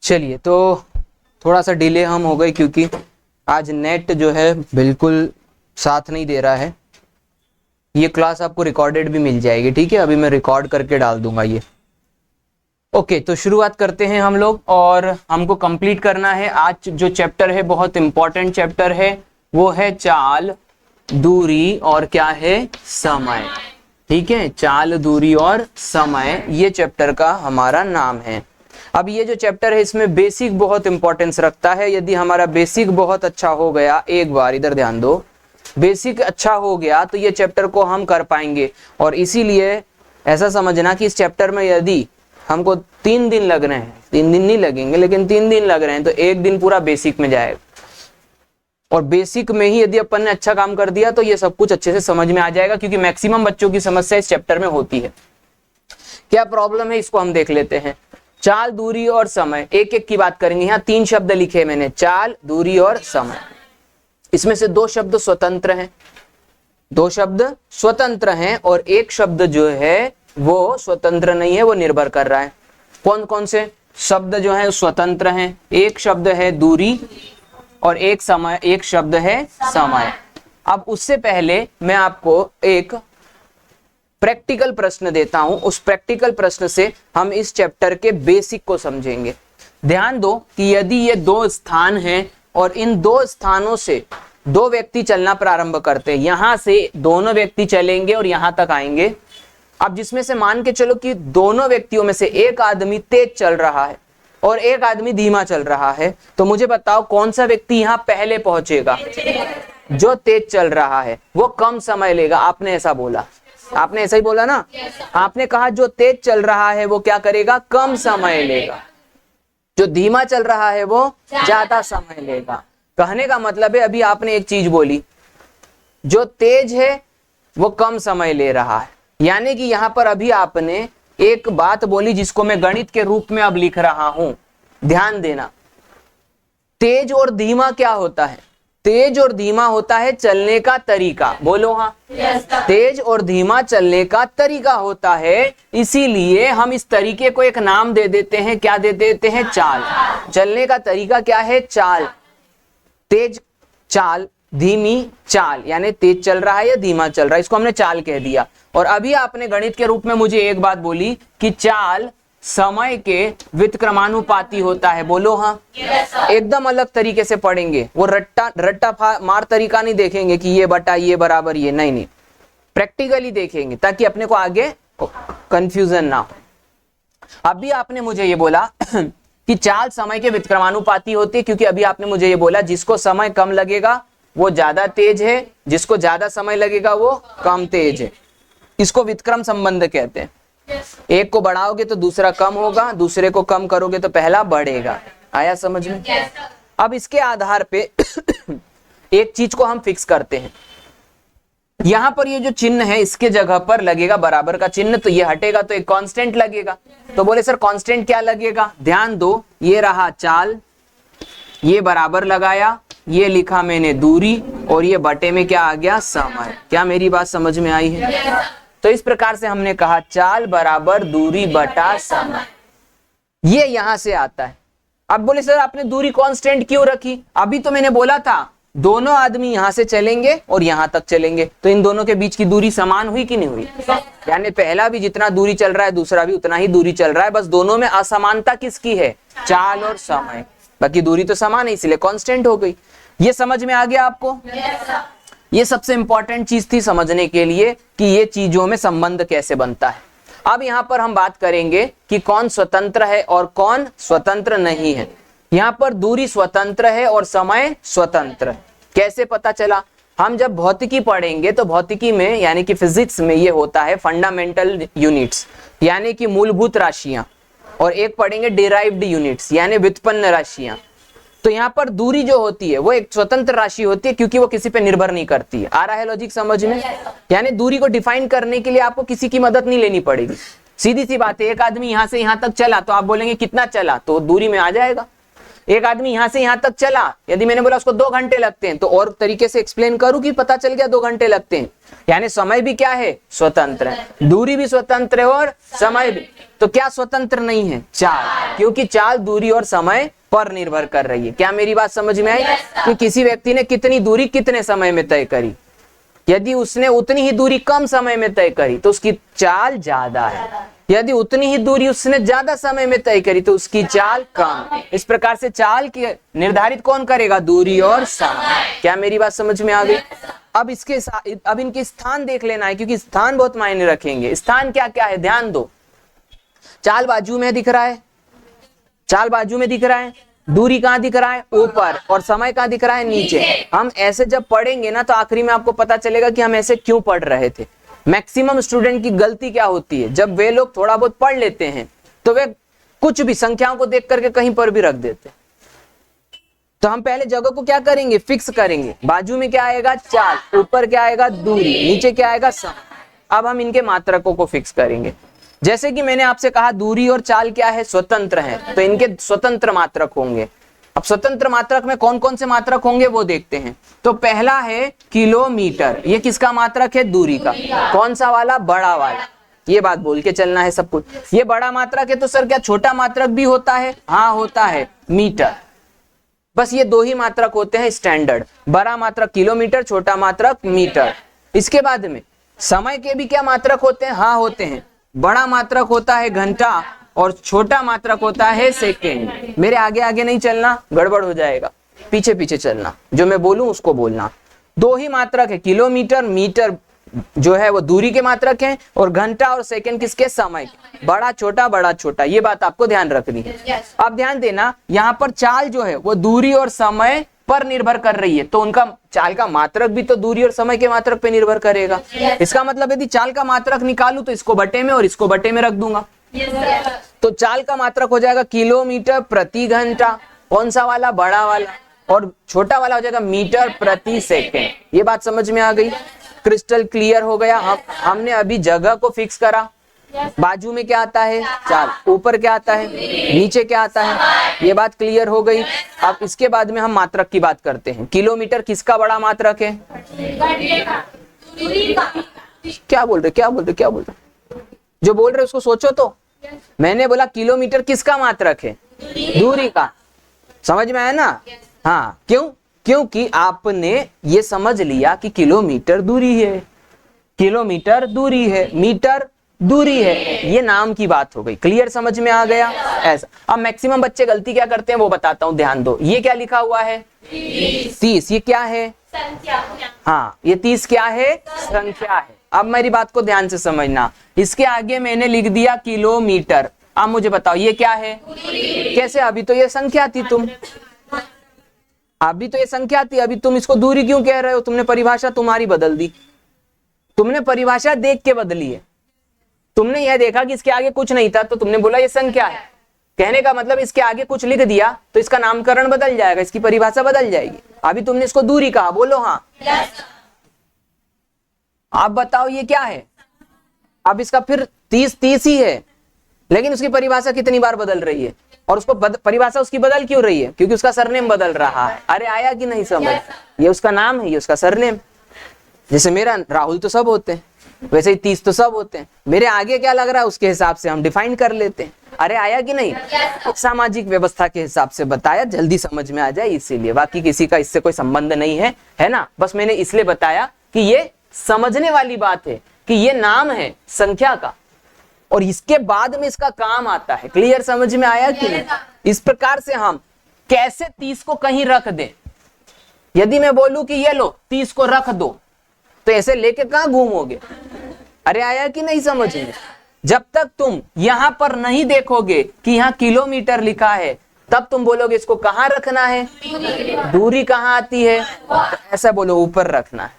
चलिए, तो थोड़ा सा डिले हम हो गए क्योंकि आज नेट जो है बिल्कुल साथ नहीं दे रहा है। ये क्लास आपको रिकॉर्डेड भी मिल जाएगी, ठीक है, अभी मैं रिकॉर्ड करके डाल दूंगा ये। ओके, तो शुरुआत करते हैं हम लोग, और हमको कंप्लीट करना है आज जो चैप्टर है, बहुत इंपॉर्टेंट चैप्टर है, वो है चाल, दूरी और क्या है, समय। ठीक है, चाल, दूरी और समय, ये चैप्टर का हमारा नाम है। अब ये जो चैप्टर है इसमें बेसिक बहुत इंपॉर्टेंस रखता है। यदि हमारा बेसिक बहुत अच्छा हो गया, एक बार इधर ध्यान दो, बेसिक अच्छा हो गया तो ये चैप्टर को हम कर पाएंगे। और इसीलिए ऐसा समझना कि इस चैप्टर में यदि हमको 3 दिन लग रहे हैं, 3 दिन नहीं लगेंगे लेकिन 3 दिन लग रहे हैं, तो 1 दिन पूरा बेसिक में जाएगा। और बेसिक में ही यदि अपन ने अच्छा काम कर दिया तो ये सब कुछ अच्छे से समझ में आ जाएगा, क्योंकि मैक्सिमम बच्चों की समस्या इस चैप्टर में होती है। क्या प्रॉब्लम है इसको हम देख लेते हैं। चाल, दूरी और समय, एक एक की बात करेंगे। यहाँ 3 शब्द लिखे मैंने, चाल, दूरी और समय। इसमें से 2 शब्द स्वतंत्र हैं, 2 शब्द स्वतंत्र हैं, और एक शब्द जो है वो स्वतंत्र नहीं है, वो निर्भर कर रहा है। कौन कौन से शब्द जो है स्वतंत्र हैं? एक शब्द है दूरी और एक शब्द है समय। अब उससे पहले मैं आपको एक प्रैक्टिकल प्रश्न देता हूं, उस प्रैक्टिकल प्रश्न से हम इस चैप्टर के बेसिक को समझेंगे। ध्यान दो कि यदि ये 2 स्थान हैं और इन 2 स्थानों से 2 व्यक्ति चलना प्रारंभ करते हैं, यहां से दोनों व्यक्ति चलेंगे और यहां तक आएंगे। अब जिसमें से मान के चलो कि दोनों व्यक्तियों में से एक आदमी तेज चल रहा है और एक आदमी धीमा चल रहा है, तो मुझे बताओ कौन सा व्यक्ति यहां पहले पहुंचेगा? जो तेज चल रहा है वो कम समय लेगा। आपने ऐसा बोला, आपने ऐसा ही बोला ना? आपने कहा जो तेज चल रहा है वो क्या करेगा? कम समय लेगा। जो धीमा चल रहा है वो ज्यादा समय लेगा। कहने का मतलब है, अभी आपने एक चीज बोली, जो तेज है वो कम समय ले रहा है, यानी कि यहां पर अभी आपने एक बात बोली जिसको मैं गणित के रूप में अब लिख रहा हूं। ध्यान देना, तेज और धीमा क्या होता है? तेज और धीमा होता है चलने का तरीका। बोलो हाँ। तेज और धीमा चलने का तरीका होता है, इसीलिए हम इस तरीके को एक नाम दे देते हैं। क्या दे देते हैं? चाल। चलने का तरीका क्या है? चाल। तेज चाल, धीमी चाल, यानी तेज चल रहा है या धीमा चल रहा है, इसको हमने चाल कह दिया। और अभी आपने गणित के रूप में मुझे एक बात बोली कि चाल समय के व्युत्क्रमानुपाती होता है। बोलो हाँ। एकदम अलग तरीके से पढ़ेंगे, वो रट्टा मार तरीका नहीं देखेंगे कि ये बटा ये बराबर ये, नहीं, प्रैक्टिकली देखेंगे ताकि अपने को आगे कंफ्यूजन ना हो। अभी आपने मुझे ये बोला कि चाल समय के व्युत्क्रमानुपाती होती है, क्योंकि अभी आपने मुझे ये बोला जिसको समय कम लगेगा वो ज्यादा तेज है, जिसको ज्यादा समय लगेगा वो कम तेज है। इसको व्युत्क्रम संबंध कहते हैं। एक को बढ़ाओगे तो दूसरा कम होगा, दूसरे को कम करोगे तो पहला बढ़ेगा। आया समझ में? अब इसके आधार पे एक चीज को हम फिक्स करते हैं। यहां पर ये जो चिन्ह है इसके जगह पर लगेगा बराबर का चिन्ह, तो ये हटेगा तो एक कांस्टेंट लगेगा। तो बोले सर कांस्टेंट क्या लगेगा? ध्यान दो, ये रहा चाल, ये बराबर लगाया, ये लिखा मैंने दूरी, और ये बटे में क्या आ गया? समय। क्या मेरी बात समझ में आई है? तो इस प्रकार से हमने कहा चाल बराबर दूरी बटा समय। ये यहां से आता है। अब बोले सर आपने दूरी कांस्टेंट क्यों रखी? अभी तो मैंने बोला था दोनों आदमी यहां से चलेंगे और यहां तक चलेंगे, तो इन दोनों के बीच की दूरी समान हुई कि नहीं हुई? यानी पहला भी जितना दूरी चल रहा है दूसरा भी उतना ही दूरी चल रहा है, बस दोनों में असमानता किसकी है? चाल और समय। बाकी दूरी तो समान है, इसलिए कांस्टेंट हो गई। ये समझ में आ गया आपको? ये सबसे इंपॉर्टेंट चीज थी समझने के लिए कि ये चीजों में संबंध कैसे बनता है। अब यहाँ पर हम बात करेंगे कि कौन स्वतंत्र है और कौन स्वतंत्र नहीं है। यहाँ पर दूरी स्वतंत्र है और समय स्वतंत्र है। कैसे पता चला? हम जब भौतिकी पढ़ेंगे तो भौतिकी में यानी कि फिजिक्स में ये होता है फंडामेंटल यूनिट्स, यानी कि मूलभूत राशियां, और एक पढ़ेंगे डिराइव्ड यूनिट्स यानी व्युत्पन्न राशियां। तो यहाँ पर दूरी जो होती है वो एक स्वतंत्र राशि होती है, क्योंकि वो किसी पे निर्भर नहीं करती है। आ रहा है लॉजिक समझ में? यानी दूरी को डिफाइन करने के लिए आपको किसी की मदद नहीं लेनी पड़ेगी। सीधी सी बात है, एक आदमी यहाँ से यहाँ तक चला तो आप बोलेंगे कितना चला, तो दूरी में आ जाएगा। एक आदमी यहां से यहां तक चला, यदि मैंने बोला उसको 2 घंटे लगते हैं, तो और तरीके से एक्सप्लेन करूं कि पता चल गया 2 घंटे लगते हैं। यानी समय भी क्या है, स्वतंत्र है, दूरी भी स्वतंत्र है और समय भी। तो क्या स्वतंत्र नहीं है, चाल, क्योंकि चाल दूरी और समय पर निर्भर कर रही है। क्या मेरी बात समझ में आई कि किसी व्यक्ति ने कितनी दूरी कितने समय में तय करी, यदि उसने उतनी ही दूरी कम समय में तय करी तो उसकी चाल ज्यादा है, यदि उतनी ही दूरी उसने ज्यादा समय में तय करी तो उसकी चाल कम। इस प्रकार से चाल की निर्धारित कौन करेगा, दूरी और समय। क्या मेरी बात समझ में आ गई? अब इनके स्थान देख लेना है, क्योंकि स्थान बहुत मायने रखेंगे। स्थान क्या क्या है, ध्यान दो। चाल बाजू में दिख रहा है, चाल बाजू में दिख रहा है, दूरी कहाँ दिख रहा है, ऊपर, और समय कहाँ दिख रहा है, नीचे। हम ऐसे जब पढ़ेंगे ना तो आखिरी में आपको पता चलेगा कि हम ऐसे क्यों पढ़ रहे थे। मैक्सिमम स्टूडेंट की गलती क्या होती है, जब वे लोग थोड़ा बहुत पढ़ लेते हैं तो वे कुछ भी संख्याओं को देख करके कहीं पर भी रख देते हैं। तो हम पहले जगह को क्या करेंगे, फिक्स करेंगे। बाजू में क्या आएगा, चाल, ऊपर क्या आएगा, दूरी, नीचे क्या आएगा, समय। अब हम इनके मात्रकों को फिक्स करेंगे। जैसे कि मैंने आपसे कहा दूरी और चाल क्या है, स्वतंत्र है, तो इनके स्वतंत्र मात्रक होंगे। अब स्वतंत्र मात्रक में कौन कौन से मात्रक होंगे वो देखते हैं। तो पहला है किलोमीटर, ये किसका मात्रक है, दूरी का। कौन सा वाला, बड़ा वाला। ये बात बोल के चलना है सब कुछ। ये बड़ा मात्रक है तो सर क्या छोटा मात्रक भी होता है, हाँ होता है, मीटर। बस ये 2 ही मात्रक होते हैं स्टैंडर्ड, बड़ा मात्रक किलोमीटर, छोटा मात्रक मीटर। इसके बाद में समय के भी क्या मात्रक होते हैं, हाँ होते हैं। बड़ा मात्रक होता है घंटा और छोटा मात्रक होता है सेकेंड। मेरे आगे आगे नहीं चलना, गड़बड़ हो जाएगा, पीछे पीछे चलना, जो मैं बोलूं उसको बोलना। 2 ही मात्रक है, किलोमीटर, मीटर जो है वो दूरी के मात्रक हैं, और घंटा और सेकंड किसके, समय के। बड़ा छोटा, बड़ा छोटा, ये बात आपको ध्यान रखनी है। अब ध्यान देना, यहाँ पर चाल जो है वो दूरी और समय पर निर्भर कर रही है, तो उनका चाल का मात्रक भी तो दूरी और समय के मात्रक पे निर्भर करेगा। इसका मतलब यदि चाल का मात्रक निकालूं तो इसको बटे में और इसको बटे में रख दूंगा। तो चाल का मात्रक हो जाएगा किलोमीटर प्रति घंटा, कौन सा वाला, बड़ा वाला, और छोटा वाला हो जाएगा मीटर प्रति सेकेंड। ये बात समझ में आ गई, क्रिस्टल क्लियर हो गया। हमने अभी जगह को फिक्स करा, बाजू में क्या आता है, चाल, ऊपर क्या आता है, नीचे क्या आता है, ये बात क्लियर हो गई। अब इसके बाद में हम मात्रक की बात करते हैं। किलोमीटर किसका बड़ा मात्रक है, क्या बोल रहे, क्या बोल रहे, क्या बोल रहे, जो बोल रहे उसको सोचो तो। मैंने बोला किलोमीटर किसका मात्रक है, दूरी का। समझ में आया ना? हाँ, क्यों? क्योंकि आपने ये समझ लिया कि किलोमीटर दूरी है, किलोमीटर दूरी है, मीटर दूरी है, ये नाम की बात हो गई। क्लियर, समझ में आ गया? ऐसा। अब मैक्सिमम बच्चे गलती क्या करते हैं वो बताता हूं, ध्यान दो। ये क्या लिखा हुआ है, 30, ये क्या है, संख्या। हाँ, ये 30 क्या है, संख्या है। अब मेरी बात को ध्यान से समझना, इसके आगे मैंने लिख दिया किलोमीटर। अब मुझे बताओ ये क्या है, कैसे? अभी तो ये संख्या थी, अभी तो ये संख्या थी, अभी तुम इसको दूरी क्यों कह रहे हो? तुमने परिभाषा तुम्हारी बदल दी, तुमने परिभाषा देख के बदली है। तुमने यह देखा कि इसके आगे कुछ नहीं था तो तुमने बोला ये संख्या है। कहने का मतलब इसके आगे कुछ लिख दिया तो इसका नामकरण बदल जाएगा, इसकी परिभाषा बदल जाएगी। अभी तुमने इसको दूरी कहा, बोलो हाँ। आप बताओ ये क्या है? अब इसका फिर 30 ही है, लेकिन उसकी परिभाषा कितनी बार बदल रही है, और उसको परिभाषा उसकी बदल क्यों रही है? क्योंकि उसका सरनेम बदल रहा है। अरे आया कि नहीं समझ? ये उसका नाम है, ये उसका सरनेम। जैसे मेरा राहुल तो सब होते हैं, वैसे ही 30 तो सब होते हैं। मेरे आगे क्या लग रहा है उसके हिसाब से हम डिफाइन कर लेते हैं। अरे आया कि नहीं? सामाजिक व्यवस्था के हिसाब से बताया, जल्दी समझ में आ जाए इसीलिए, बाकी किसी का इससे कोई संबंध नहीं है, है ना? बस मैंने इसलिए बताया कि ये समझने वाली बात है कि ये नाम है संख्या का, और इसके बाद में इसका काम आता है। क्लियर, समझ में आया कि नहीं? इस प्रकार से हम कैसे 30 को कहीं रख दें। यदि मैं बोलूं कि ये लो 30 को रख दो, तो ऐसे लेके कहां घूमोगे? अरे आया कि नहीं समझ में? जब तक तुम यहां पर नहीं देखोगे कि यहां किलोमीटर लिखा है, तब तुम बोलोगे इसको कहां रखना है, दूरी कहां आती है, तो ऐसा बोलो ऊपर रखना है,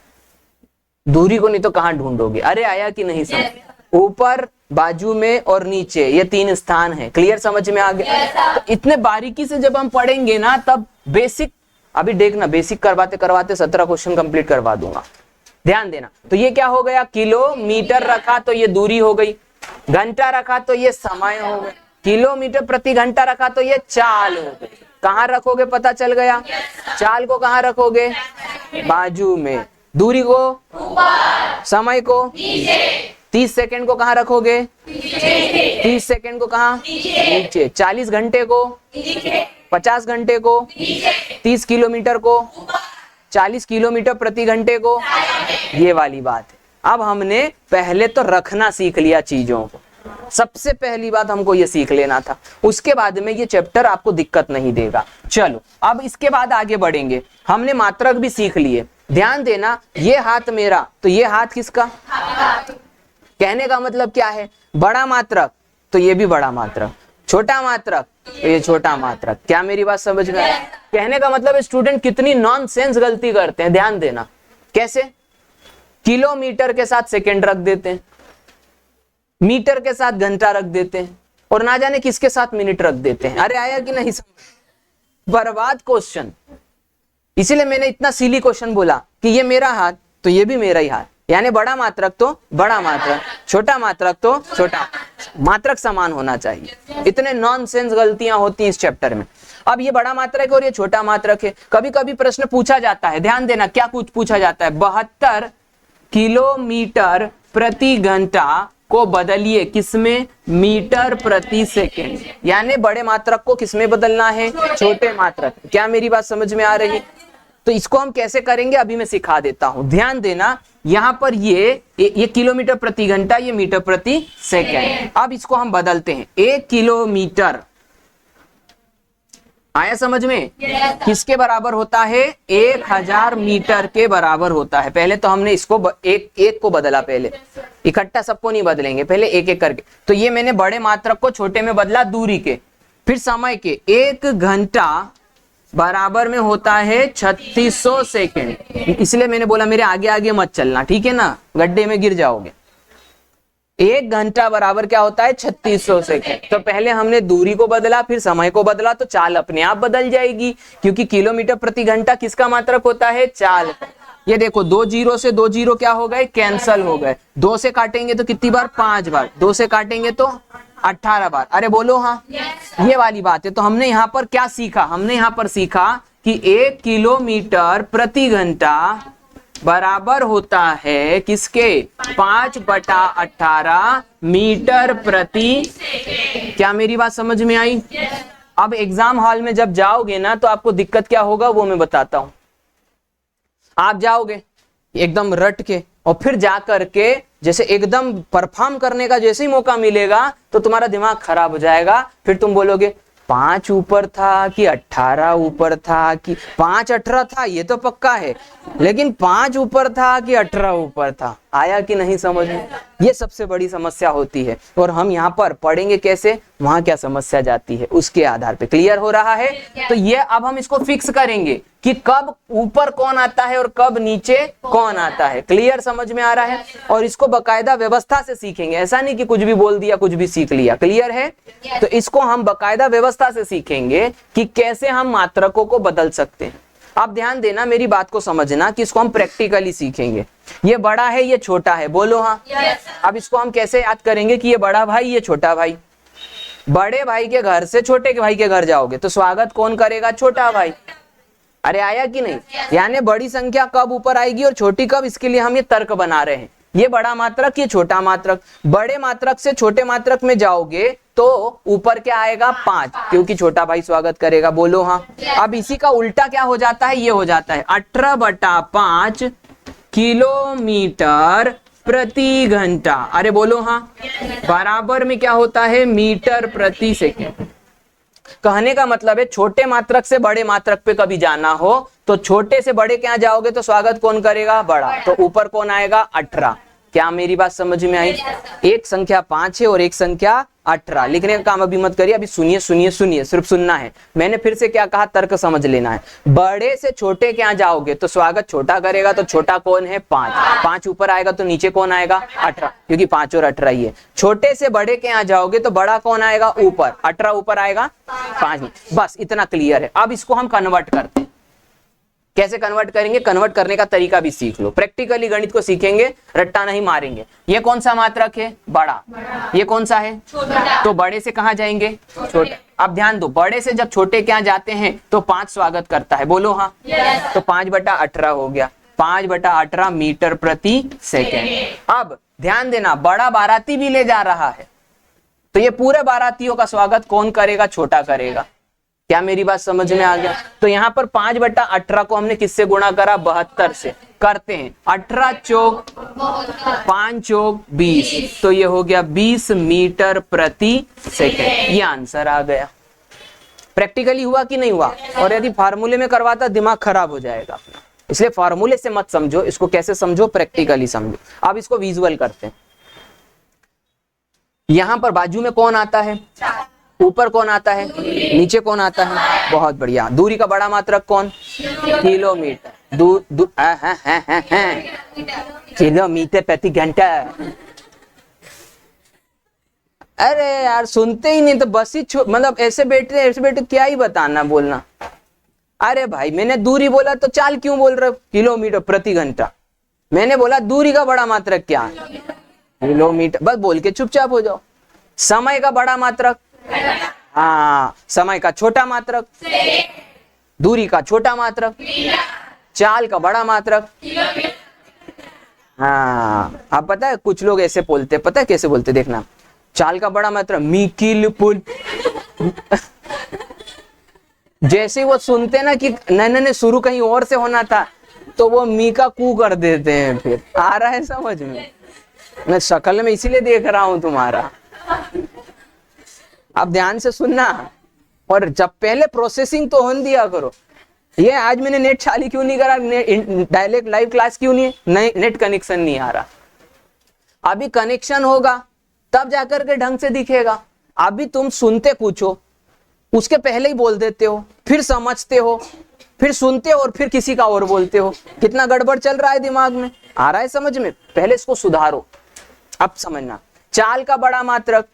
दूरी को नहीं तो कहां ढूंढोगे। अरे आया कि नहीं समझ? ऊपर, बाजू में और नीचे, ये 3 स्थान है। क्लियर, समझ में आ गया? तो इतने बारीकी से जब हम पढ़ेंगे ना, तब बेसिक, अभी देखना बेसिक करवाते करवाते 17 क्वेश्चन कंप्लीट करवा दूंगा, ध्यान देना। तो ये क्या हो गया, किलोमीटर रखा तो ये दूरी हो गई, घंटा रखा तो ये समय हो गया, किलोमीटर प्रति घंटा रखा तो ये चाल हो गई। कहाँ रखोगे पता चल गया। चाल को कहाँ रखोगे, बाजू में। दूरी को ऊपर, समय को नीचे। 30 सेकंड को कहाँ रखोगे, 30 सेकंड को कहाँ नीचे। 40 घंटे को नीचे, 50 घंटे को नीचे, 30 किलोमीटर को 40 किलोमीटर प्रति घंटे को, ये वाली बात है। अब हमने पहले तो रखना सीख लिया चीजों को, सबसे पहली बात हमको ये सीख लेना था, उसके बाद में ये चैप्टर आपको दिक्कत नहीं देगा। चलो अब इसके बाद आगे बढ़ेंगे। हमने मात्रक भी सीख लिए, ध्यान देना, ये हाथ मेरा तो ये हाथ किसका, कहने का मतलब क्या है, बड़ा मात्रक तो ये भी बड़ा मात्रक, छोटा मात्रक तो ये छोटा मात्रक। क्या मेरी बात समझ में? कहने का मतलब स्टूडेंट कितनी नॉनसेंस गलती करते हैं, ध्यान देना। कैसे? किलोमीटर के साथ सेकंड रख देते हैं, मीटर के साथ घंटा रख देते हैं, और ना जाने किसके साथ मिनट रख देते हैं। अरे आया कि नहीं समझ? बर्बाद क्वेश्चन। इसीलिए मैंने इतना सिली क्वेश्चन बोला कि ये मेरा हाथ तो ये भी मेरा ही हाथ, यानी बड़ा मात्रक तो बड़ा मात्रक, छोटा मात्रक तो छोटा मात्रक समान होना चाहिए। इतने नॉनसेंस गलतियां होती हैं इस चैप्टर में। अब ये बड़ा मात्रक है और ये छोटा मात्रक है। कभी कभी प्रश्न पूछा जाता है, ध्यान देना, क्या कुछ पूछा जाता है, 72 किलोमीटर प्रति घंटा को बदलिए किसमें, मीटर प्रति सेकेंड। यानी बड़े मात्रक को किसमें बदलना है, छोटे मात्रक। क्या मेरी बात समझ में आ रही? तो इसको हम कैसे करेंगे अभी मैं सिखा देता हूं, ध्यान देना। यहां पर ये किलोमीटर प्रति घंटा, ये मीटर प्रति सेकेंड। अब इसको हम बदलते हैं, 1 किलोमीटर आया समझ में, किसके बराबर होता है, 1000 मीटर के बराबर होता है। पहले तो हमने इसको एक को बदला, पहले इकट्ठा सबको नहीं बदलेंगे, पहले एक एक करके। तो ये मैंने बड़े मात्रक को छोटे में बदला दूरी के, फिर समय के। 1 घंटा बराबर में होता है 3600 सेकेंड। इसलिए मैंने बोला मेरे आगे आगे मत चलना, ठीक है ना, गड्ढे में गिर जाओगे। 1 घंटा बराबर क्या होता है, 3600 सेकेंड। तो पहले हमने दूरी को बदला, फिर समय को बदला, तो चाल अपने आप बदल जाएगी, क्योंकि किलोमीटर प्रति घंटा किसका मात्रक होता है, चाल। ये देखो 2 जीरो से 2 जीरो क्या हो गए, कैंसल हो गए। 2 से काटेंगे तो कितनी बार, 5 बार। 2 से काटेंगे तो 18 बार। अरे बोलो हाँ, ये वाली बात है। तो हमने यहाँ पर क्या सीखा, हमने यहाँ पर सीखा कि 1 किलोमीटर प्रति घंटा बराबर होता है किसके, 5/18 मीटर प्रति। क्या मेरी बात समझ में आई? अब एग्जाम हॉल में जब जाओगे ना तो आपको दिक्कत क्या होगा वो मैं बताता हूं। आप जाओगे एकदम रट के, और फिर जा करके जैसे एकदम परफॉर्म करने का जैसे ही मौका मिलेगा तो तुम्हारा दिमाग खराब हो जाएगा। फिर तुम बोलोगे 5 ऊपर था कि 18 ऊपर था, कि 5 18 था ये तो पक्का है, लेकिन 5 ऊपर था कि 18 ऊपर था। आया कि नहीं समझ में? ये सबसे बड़ी समस्या होती है, और हम यहाँ पर पढ़ेंगे कैसे, वहां क्या समस्या जाती है उसके आधार पे। क्लियर हो रहा है? तो ये अब हम इसको फिक्स करेंगे कि कब ऊपर कौन आता है और कब नीचे कौन आता है। क्लियर समझ में आ रहा है? और इसको बकायदा व्यवस्था से सीखेंगे, ऐसा नहीं कि कुछ भी बोल दिया कुछ भी सीख लिया। क्लियर है? तो इसको हम बकायदा व्यवस्था से सीखेंगे कि कैसे हम मात्रकों को बदल सकते हैं। आप ध्यान देना, मेरी बात को समझना कि इसको हम प्रैक्टिकली सीखेंगे। ये बड़ा है ये छोटा है, बोलो हाँ। अब इसको हम कैसे याद करेंगे कि ये बड़ा भाई ये छोटा भाई। बड़े भाई के घर से छोटे भाई के घर जाओगे तो स्वागत कौन करेगा, छोटा भाई। अरे आया कि नहीं? यानी बड़ी संख्या कब ऊपर आएगी और छोटी कब, इसके लिए हम ये तर्क बना रहे हैं। ये बड़ा मात्रक ये छोटा मात्रक। बड़े मात्रक से छोटे मात्रक में जाओगे तो ऊपर क्या आएगा, 5, क्योंकि छोटा भाई स्वागत करेगा, बोलो हाँ। अब इसी का उल्टा क्या हो जाता है, ये हो जाता है 18/5 किलोमीटर प्रति घंटा। अरे बोलो हाँ, बराबर में क्या होता है, मीटर प्रति सेकेंड। कहने का मतलब है छोटे मात्रक से बड़े मात्रक पे कभी जाना हो तो छोटे से बड़े क्या जाओगे तो स्वागत कौन करेगा, बड़ा। तो ऊपर कौन आएगा, 18। क्या मेरी बात समझ में आई? एक संख्या 5 है और एक संख्या 18। लिखने का काम अभी मत करिए, अभी सुनिए सुनिए सुनिए, सिर्फ सुनना है। मैंने फिर से क्या कहा, तर्क समझ लेना है। बड़े से छोटे क्या जाओगे तो स्वागत छोटा करेगा, तो छोटा कौन है, 5। 5 ऊपर आएगा तो नीचे कौन आएगा, 18, क्योंकि 5 और 18 ही है। छोटे से बड़े के यहाँ जाओगे तो बड़ा कौन आएगा, ऊपर। 18 ऊपर आएगा, 5 नहीं। बस इतना क्लियर है। अब इसको हम कन्वर्ट करते हैं। कैसे कन्वर्ट करेंगे, कन्वर्ट करने का तरीका भी सीख लो, प्रैक्टिकली गणित को सीखेंगे, रट्टा नहीं मारेंगे। ये कौन सा मात्रक है, बड़ा, ये कौन सा है, छोटा। तो बड़े से कहाँ जाएंगे, छोटे। अब ध्यान दो, बड़े से जब छोटे क्या जाते हैं तो 5 स्वागत करता है, बोलो हाँ। तो 5/18 हो गया, 5/18 मीटर प्रति सेकेंड। अब ध्यान देना, बड़ा बाराती भी ले जा रहा है, तो ये पूरे बारातियों का स्वागत कौन करेगा, छोटा करेगा। क्या मेरी बात समझ में आ गया। तो यहाँ पर 5/18 को हमने किससे गुणा करा, 72 से। करते हैं 18 चौक 5 चौक 20, तो ये हो गया 20 मीटर प्रति सेकेंड। ये आंसर आ गया। प्रैक्टिकली हुआ कि नहीं हुआ। और यदि फार्मूले में करवाता दिमाग खराब हो जाएगा अपना, इसलिए फार्मूले से मत समझो इसको, कैसे समझो, प्रैक्टिकली समझो। अब इसको विजुअल करते हैं। यहां पर बाजू में कौन आता है, ऊपर कौन आता है, नीचे कौन आता है, बहुत बढ़िया। दूरी का बड़ा मात्रक कौन, किलोमीटर। किलोमीटर प्रति घंटा। अरे यार सुनते ही नहीं, तो बस ही मतलब ऐसे बैठे क्या ही बताना बोलना। अरे भाई मैंने दूरी बोला तो चाल क्यों बोल रहे हो, किलोमीटर प्रति घंटा। मैंने बोला दूरी का बड़ा मात्रक क्या है, किलोमीटर। बस बोल के चुपचाप हो जाओ। समय का बड़ा मात्रक, हाँ, समय का छोटा मात्रक, दूरी का छोटा मात्रक, चाल का बड़ा मात्रक, हाँ। अब पता है कुछ लोग ऐसे बोलते, पता है कैसे बोलते, देखना। चाल का बड़ा मात्रक मीकिल पुल। जैसे वो सुनते ना कि नहीं शुरू कहीं और से होना था, तो वो मी का कू कर देते हैं। फिर आ रहा है समझ में, मैं शक्ल में इसीलिए देख रहा हूं तुम्हारा। अब ध्यान से सुनना, और जब पहले प्रोसेसिंग तो होने दिया करो। ये आज मैंने नेट चालू क्यों नहीं करा, डायरेक्ट लाइव क्लास क्यों नहीं, नेट कनेक्शन नहीं आ रहा। अभी कनेक्शन होगा तब जाकर के ढंग से दिखेगा। अभी तुम सुनते कुछ हो, उसके पहले ही बोल देते हो, फिर समझते हो, फिर सुनते हो और फिर किसी का और बोलते हो। कितना गड़बड़ चल रहा है दिमाग में, आ रहा है समझ में। पहले इसको सुधारो। अब समझना, चाल का बड़ा मात्रक,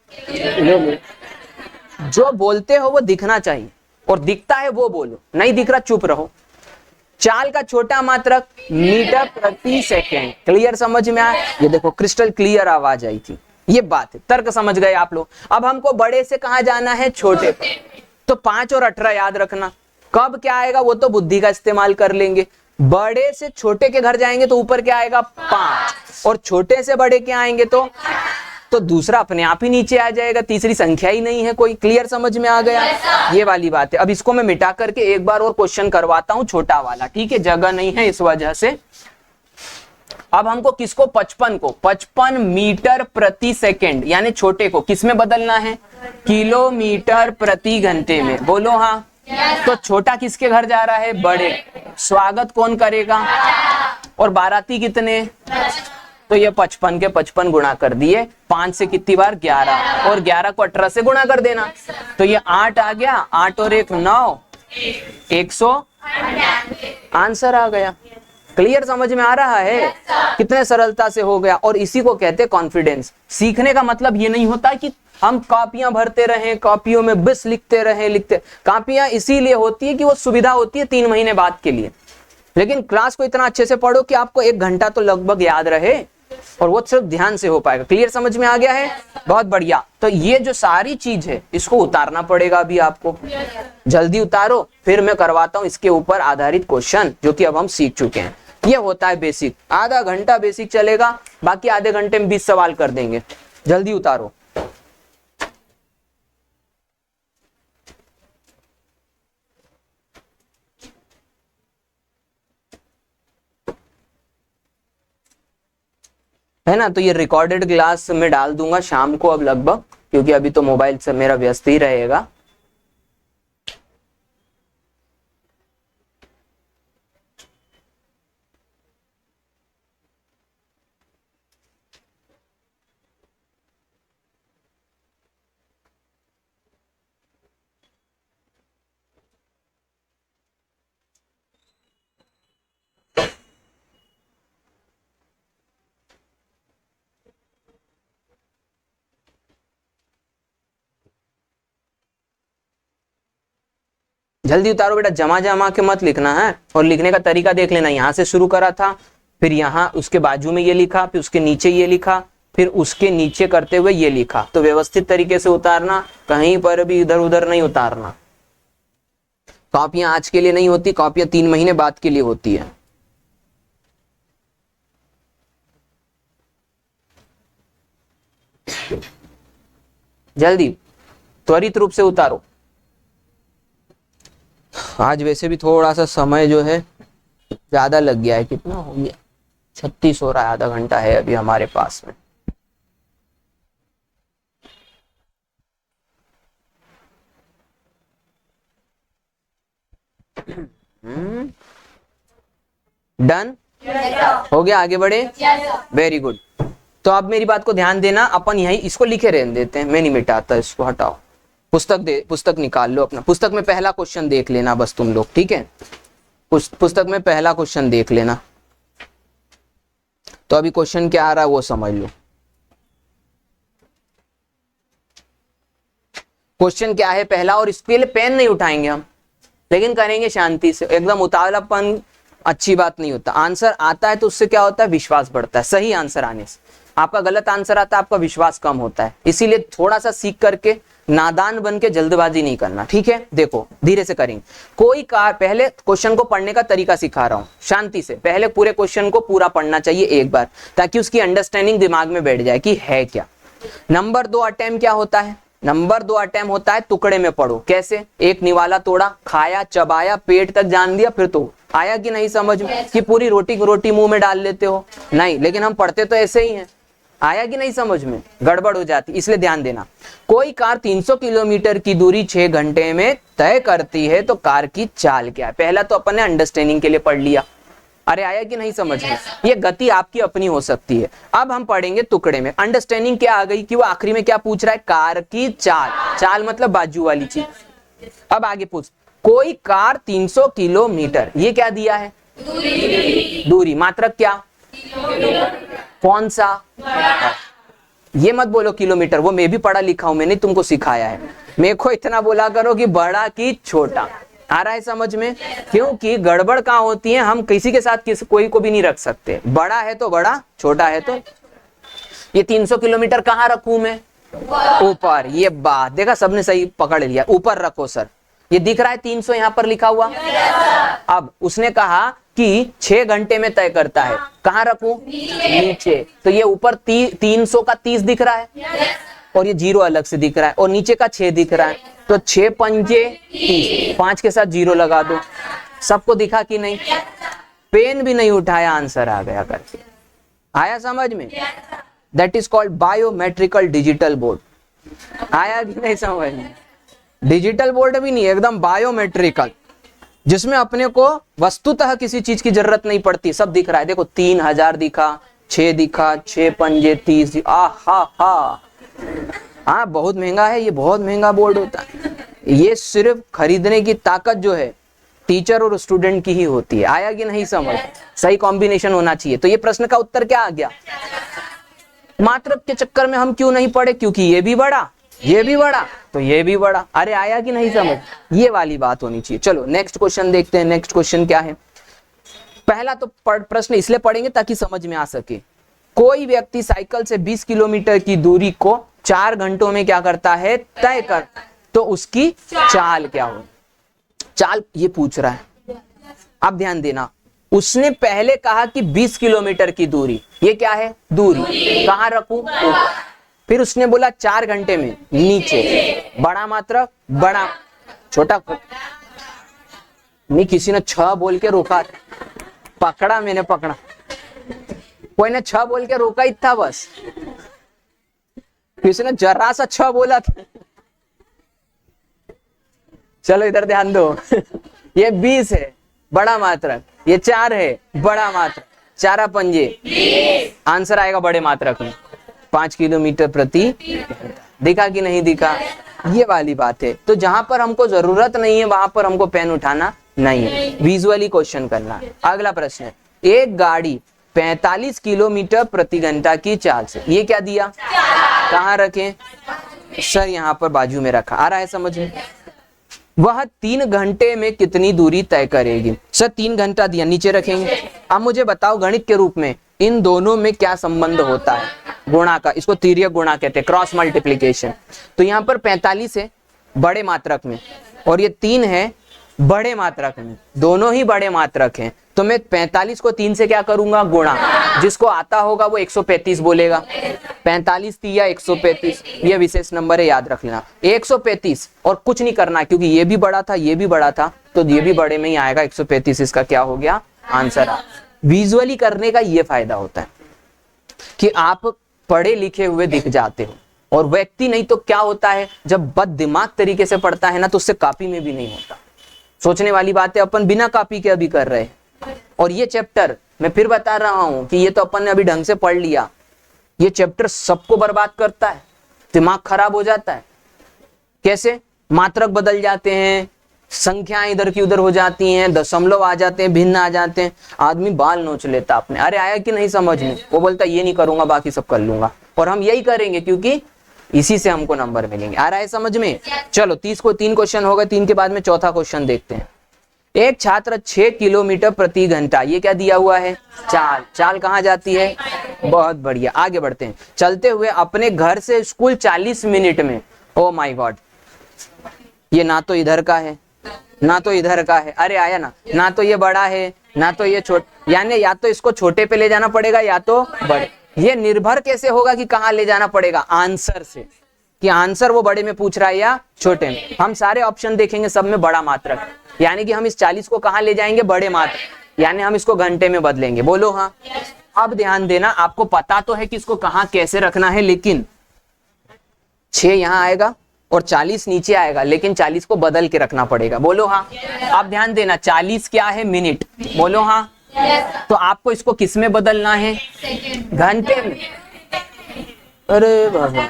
जो बोलते हो वो दिखना चाहिए, और दिखता है वो बोलो, नहीं दिख रहा चुप रहो। चाल का छोटा मात्रक मीटर प्रति सेकेंड। क्लियर समझ में आया, ये देखो क्रिस्टल क्लियर आवाज आई थी। ये बात है, तर्क समझ गए आप लोग। अब हमको बड़े से कहां जाना है, छोटे पर। तो 5 और 18 याद रखना। कब क्या आएगा वो तो बुद्धि का इस्तेमाल कर लेंगे। बड़े से छोटे के घर जाएंगे तो ऊपर क्या आएगा, 5, और छोटे से बड़े के आएंगे तो दूसरा अपने आप ही नीचे आ जाएगा, तीसरी संख्या ही नहीं है कोई। क्लियर समझ में आ गया, ये वाली बात है। अब इसको मैं मिटा करके एक बार और क्वेश्चन करवाता हूं, छोटा वाला, ठीक है, जगह नहीं है इस वजह से। अब हमको किसको, 55 को, 55 मीटर प्रति सेकेंड, यानी छोटे को किस में बदलना है, किलोमीटर प्रति घंटे में। बोलो हाँ। तो छोटा किसके घर जा रहा है, बड़े। स्वागत कौन करेगा, और बाराती कितने, तो ये 55 के 55 गुणा कर दिए। 5 से कितनी बार, 11, और 11 को 18 से गुणा कर देना, तो ये 8 आ गया। 8 और 1 9, 100, आंसर आ गया। क्लियर समझ में आ रहा है, कितने सरलता से हो गया। और इसी को कहते हैं कॉन्फिडेंस। सीखने का मतलब ये नहीं होता कि हम कॉपियां भरते रहें, कॉपियों में बस लिखते रहें, कॉपियां इसीलिए होती है कि वो सुविधा होती है 3 महीने बाद के लिए। लेकिन क्लास को इतना अच्छे से पढ़ो कि आपको 1 घंटा तो लगभग याद रहे, और वो सिर्फ ध्यान से हो पाएगा। क्लियर समझ में आ गया है, बहुत बढ़िया। तो ये जो सारी चीज है इसको उतारना पड़ेगा अभी आपको, जल्दी उतारो, फिर मैं करवाता हूं इसके ऊपर आधारित क्वेश्चन, जो कि अब हम सीख चुके हैं। ये होता है बेसिक, आधा घंटा बेसिक चलेगा, बाकी आधे घंटे में 20 सवाल कर देंगे। जल्दी उतारो। है ना। तो ये रिकॉर्डेड क्लास में डाल दूंगा शाम को अब लगभग, क्योंकि अभी तो मोबाइल से मेरा व्यस्त ही रहेगा। जल्दी उतारो बेटा, जमा जमा के मत लिखना है। और लिखने का तरीका देख लेना, यहाँ से शुरू करा था, फिर यहाँ उसके बाजू में ये लिखा, फिर उसके नीचे ये लिखा, फिर उसके नीचे करते हुए ये लिखा। तो व्यवस्थित तरीके से उतारना, कहीं पर भी इधर उधर नहीं उतारना। कॉपियां आज के लिए नहीं होती, कॉपियां 3 महीने बाद के लिए होती है। जल्दी त्वरित रूप से उतारो। आज वैसे भी थोड़ा सा समय जो है ज्यादा लग गया है। कितना हो गया? 36 हो रहा है, आधा घंटा है अभी हमारे पास में। डन हो गया, आगे बढ़े। Very good. तो अब मेरी बात को ध्यान देना, अपन यही इसको लिखे रहने देते हैं, मैं नहीं मिटाता इसको, हटाओ। पुस्तक निकाल लो अपना, पुस्तक में पहला क्वेश्चन देख लेना बस तुम लोग, ठीक है। पुस्तक में पहला क्वेश्चन देख लेना। तो अभी क्वेश्चन क्या आ रहा है वो समझ लो। क्वेश्चन क्या है पहला, और इसके लिए पेन नहीं उठाएंगे हम, लेकिन करेंगे शांति से, एकदम उतावलापन अच्छी बात नहीं होता। आंसर आता है तो उससे क्या होता है, विश्वास बढ़ता है। सही आंसर आने से, आपका गलत आंसर आता है आपका विश्वास कम होता है। इसीलिए थोड़ा सा सीख करके, नादान बन के जल्दबाजी नहीं करना, ठीक है। देखो धीरे से करेंगे। कोई कार, पहले क्वेश्चन को पढ़ने का तरीका सिखा रहा हूं, शांति से। पहले पूरे क्वेश्चन को पूरा पढ़ना चाहिए एक बार, ताकि उसकी अंडरस्टैंडिंग दिमाग में बैठ जाए कि है क्या। नंबर 2 अटेम्प्ट क्या होता है? नंबर 2 अटेम्प्ट होता है टुकड़े में पढ़ो। कैसे? एक निवाला तोड़ा, खाया, चबाया, पेट तक जान दिया, फिर तो आया कि नहीं समझ में? कि पूरी रोटी मुंह में डाल लेते हो? नहीं, लेकिन हम पढ़ते तो ऐसे ही हैं। आया कि नहीं समझ में? गड़बड़ हो जाती, इसलिए ध्यान देना। कोई कार 300 किलोमीटर की दूरी 6 घंटे में तय करती है, तो कार की चाल क्या है? पहला तो अपन ने अंडरस्टैंडिंग के लिए पढ़ लिया। अरे आया कि नहीं समझ में? ये गति आपकी अपनी हो सकती है। अब हम पढ़ेंगे टुकड़े में। अंडरस्टैंडिंग क्या आ गई कि वो आखिरी में क्या पूछ रहा है? कार की चाल। चाल मतलब बाजू वाली चीज। अब आगे पूछ, कोई कार 300 किलोमीटर, ये क्या दिया है? दूरी। मात्रक क्या? कौन सा? ये मत बोलो किलोमीटर, वो मैं भी पढ़ा लिखा हूं, मैंने तुमको सिखाया है। मेरे को इतना बोला करो कि बड़ा कि छोटा। आ रहा है समझ में? क्योंकि गड़बड़ कहाँ होती है, हम किसी के साथ कोई को भी नहीं रख सकते। बड़ा है तो बड़ा, छोटा है तो। ये 300 किलोमीटर कहाँ रखूं मैं? ऊपर। ये बात देखा, सबने सही पकड़ लिया, ऊपर रखो सर। ये दिख रहा है 300 यहाँ पर लिखा हुआ। अब उसने कहा कि 6 घंटे में तय करता है, कहाँ रखूं? नीचे। तो ये ऊपर 300 का 30 दिख रहा है, और ये 0 अलग से दिख रहा है, और नीचे का 6 दिख रहा है। तो 6 पंजे 30, 5 के साथ 0 लगा दो। सबको दिखा कि नहीं? पेन भी नहीं उठाया, आंसर आ गया करके। आया समझ में? That is called biometrical digital board. आया कि नहीं समझ में? डिजिटल बोर्ड भी नहीं, एकदम बायोमेट्रिकल, जिसमें अपने को वस्तुतः किसी चीज की जरूरत नहीं पड़ती, सब दिख रहा है। देखो 3000 दिखा, 6 दिखा, 6 पंजे 30। हाँ, बहुत महंगा है ये, बहुत महंगा बोर्ड होता है ये। सिर्फ खरीदने की ताकत जो है टीचर और स्टूडेंट की ही होती है। आया कि नहीं समझ? सही कॉम्बिनेशन होना चाहिए। तो ये प्रश्न का उत्तर क्या आ गया? मात्रक के चक्कर में हम क्यों नहीं पढ़े? क्योंकि ये भी बड़ा, ये भी बड़ा, तो ये भी बड़ा। अरे आया कि नहीं समझ? ये वाली बात होनी चाहिए। चलो नेक्स्ट क्वेश्चन देखते हैं। नेक्स्ट क्वेश्चन क्या है? पहला तो प्रश्न इसलिए पढ़ेंगे ताकि समझ में आ सके। कोई व्यक्ति साइकिल से 20 किलोमीटर की दूरी को 4 घंटों में क्या करता है? तय कर, तो उसकी चाल क्या हो? चाल ये पूछ रहा है। अब ध्यान देना, उसने पहले कहा कि 20 किलोमीटर की दूरी, ये क्या है? दूरी। कहाँ रखूं? फिर उसने बोला 4 घंटे में, नीचे। बड़ा मात्रक, बड़ा, छोटा नहीं। किसी ने 6 बोल के रोका, पकड़ा, मैंने पकड़ा। कोई ने 6 बोल के रोका ही था बस, किसी ने जरा सा 6 बोला था। चलो इधर ध्यान दो। ये 20 है, बड़ा मात्रक। ये 4 है, बड़ा मात्रक। 4 पंजे 20। आंसर आएगा बड़े मात्रक में, 5 किलोमीटर प्रति। दिखा कि नहीं दिखा? ये वाली बात है। तो जहां पर हमको जरूरत नहीं है वहां पर हमको पेन उठाना नहीं है, विजुअली क्वेश्चन करना। अगला प्रश्न है, एक गाड़ी 45 किलोमीटर प्रति घंटा की चाल से, ये क्या दिया? कहाँ रखें? सर यहाँ पर बाजू में रखा। आ रहा है समझ में? वह 3 घंटे में कितनी दूरी तय करेगी। सर 3 घंटा दिया, नीचे रखेंगे। अब मुझे बताओ गणित के रूप में इन दोनों में क्या संबंध होता है, गुणा का, इसको तिर्यक गुणा कहते हैं, क्रॉस मल्टीप्लीकेशन। तो यहाँ पर 45 है बड़े मात्रक में और ये 3 है बड़े मात्रक में, दोनों ही बड़े मात्रक हैं। तो मैं 45 को 3 से क्या करूंगा, गुणा। जिसको आता होगा वो 135 बोलेगा। 45 या 135, ये विशेष नंबर है, याद रख लेना। 135 और कुछ नहीं करना क्योंकि ये भी बड़ा था ये भी बड़ा था, तो ये भी बड़े में ही आएगा। 135 इसका क्या हो गया, आंसर। विजुअली करने का ये फायदा होता है कि आप पढ़े लिखे हुए दिख जाते हो, और व्यक्ति नहीं तो क्या होता है, जब बद दिमाग तरीके से पढ़ता है ना तो उससे कॉपी में भी नहीं होता। सोचने वाली बातें अपन बिना कॉपी के अभी कर रहे हैं। और ये चैप्टर मैं फिर बता रहा हूं कि ये तो अपन ने अभी ढंग से पढ़ लिया, ये चैप्टर सबको बर्बाद करता है, दिमाग खराब हो जाता है। कैसे, मात्रक बदल जाते हैं, संख्याएं इधर की उधर हो जाती हैं, दशमलव आ जाते हैं, भिन्न आ जाते हैं, आदमी बाल नोच लेता अपने। अरे आया कि नहीं समझ में, वो बोलता ये नहीं करूंगा बाकी सब कर लूंगा, और हम यही करेंगे क्योंकि इसी से हमको नंबर मिलेंगे। आ रहा है समझ में। चलो 30 को 3 क्वेश्चन हो गए, 3 के बाद में चौथा क्वेश्चन देखते हैं। एक छात्र 6 किलोमीटर प्रति घंटा, ये क्या दिया हुआ है, चाल। चाल कहाँ जाती है, बहुत बढ़िया, आगे बढ़ते हैं। चलते हुए अपने घर से स्कूल 40 मिनट में। ओ माय गॉड, ये ना तो इधर का है ना तो इधर का है। अरे आया ना तो ये बड़ा है ना तो ये छोटा, यानी या तो इसको छोटे पे ले जाना पड़ेगा या तो बड़े। ये निर्भर कैसे होगा कि कहाँ ले जाना पड़ेगा, आंसर से, कि आंसर वो बड़े में पूछ रहा है या छोटे में। हम सारे ऑप्शन देखेंगे, सब में बड़ा मात्रक, यानी कि हम इस 40 को कहाँ ले जाएंगे, बड़े मात्रक, यानी हम इसको घंटे में बदलेंगे। बोलो हाँ। अब ध्यान देना, आपको पता तो है कि इसको कहाँ कैसे रखना है, लेकिन 6 यहाँ आएगा और 40 नीचे आएगा, लेकिन 40 को बदल के रखना पड़ेगा। बोलो हाँ। अब ध्यान देना, 40 क्या है, मिनट। बोलो हाँ। तो आपको इसको किस में बदलना है, घंटे में। अरे बाबा,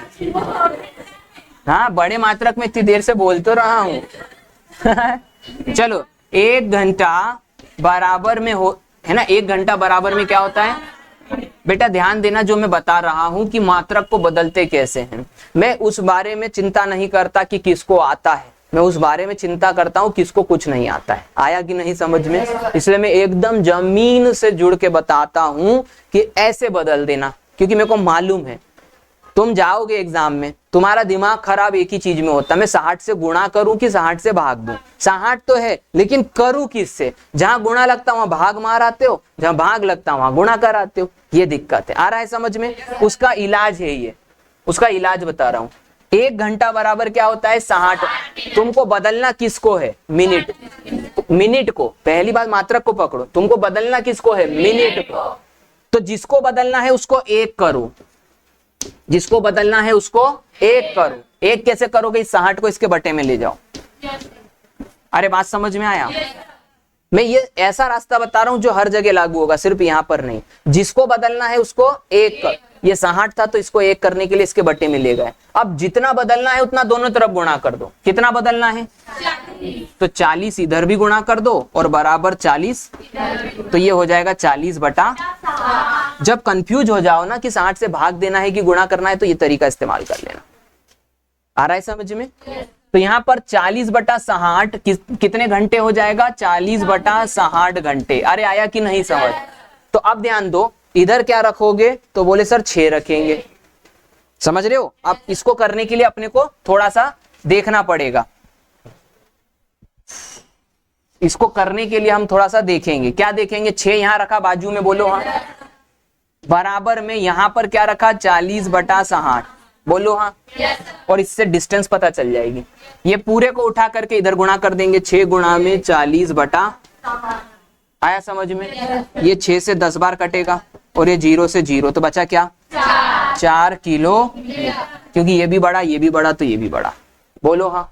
हाँ बड़े मात्रक में इतनी देर से बोल तो रहा हूं। चलो 1 घंटा बराबर में हो, है ना, 1 घंटा बराबर में क्या होता है बेटा, ध्यान देना जो मैं बता रहा हूं कि मात्रक को बदलते कैसे हैं। मैं उस बारे में चिंता नहीं करता कि किसको आता है, मैं उस बारे में चिंता करता हूं किसको कुछ नहीं आता है। आया कि नहीं समझ में। इसलिए मैं एकदम जमीन से जुड़ के बताता हूं कि ऐसे बदल देना, क्योंकि मेरे को मालूम है तुम जाओगे एग्जाम में, तुम्हारा दिमाग खराब एक ही चीज में होता है, मैं 60 से गुणा करूं कि 60 से भाग दूं। 60 तो है लेकिन करूं किससे, जहां गुणा लगता वहां भाग मार आते हो, जहां भाग लगता वहां गुणा कर आते हो। ये दिक्कत है। आ रहा है समझ में। उसका इलाज है ये, उसका इलाज बता रहा हूं। 1 घंटा बराबर क्या होता है, 60। तुमको बदलना किसको है, मिनट। मिनट को, पहली बात मात्रक को पकड़ो, तुमको बदलना किसको है, मिनट को। तो जिसको बदलना है उसको 1 करो, जिसको बदलना है उसको 1 करो। 1 कैसे करोगे, इस 60 को इसके बटे में ले जाओ। अरे बात समझ में आया। मैं ये ऐसा रास्ता बता रहा हूं जो हर जगह लागू होगा, सिर्फ यहां पर नहीं। जिसको बदलना है उसको 1 कर, ये 60 था तो इसको 1 करने के लिए इसके बटे में ले गए। अब जितना बदलना है उतना दोनों तरफ गुणा कर दो। कितना बदलना है, 40। तो 40 इधर भी गुणा कर दो और बराबर 40, तो ये हो जाएगा 40 बटा। जब कंफ्यूज हो जाओ ना कि 60 से भाग देना है कि गुणा करना है, तो ये तरीका इस्तेमाल कर लेना। आ रहा है समझ में। तो यहाँ पर 40 बटा 60 कितने घंटे हो जाएगा, 40 बटा 60 घंटे। अरे आया कि नहीं समझ। तो अब ध्यान दो, इधर क्या रखोगे, तो बोले सर 6 रखेंगे। समझ रहे हो। अब इसको करने के लिए अपने को थोड़ा सा देखना पड़ेगा, इसको करने के लिए हम थोड़ा सा देखेंगे। क्या देखेंगे, 6 यहां रखा बाजू में, बोलो हाँ। बराबर में यहां पर क्या रखा, 40 बटा 60, बोलो हाँ। और इससे डिस्टेंस पता चल जाएगी। ये पूरे को उठा करके इधर गुणा कर देंगे, 6 गुणा में 40 बटा। आया समझ में। ये 6 से 10 बार कटेगा और ये 0 से 0, तो बचा क्या, 4 किलो, क्योंकि ये भी बड़ा ये भी बड़ा तो ये भी बड़ा, बोलो हाँ।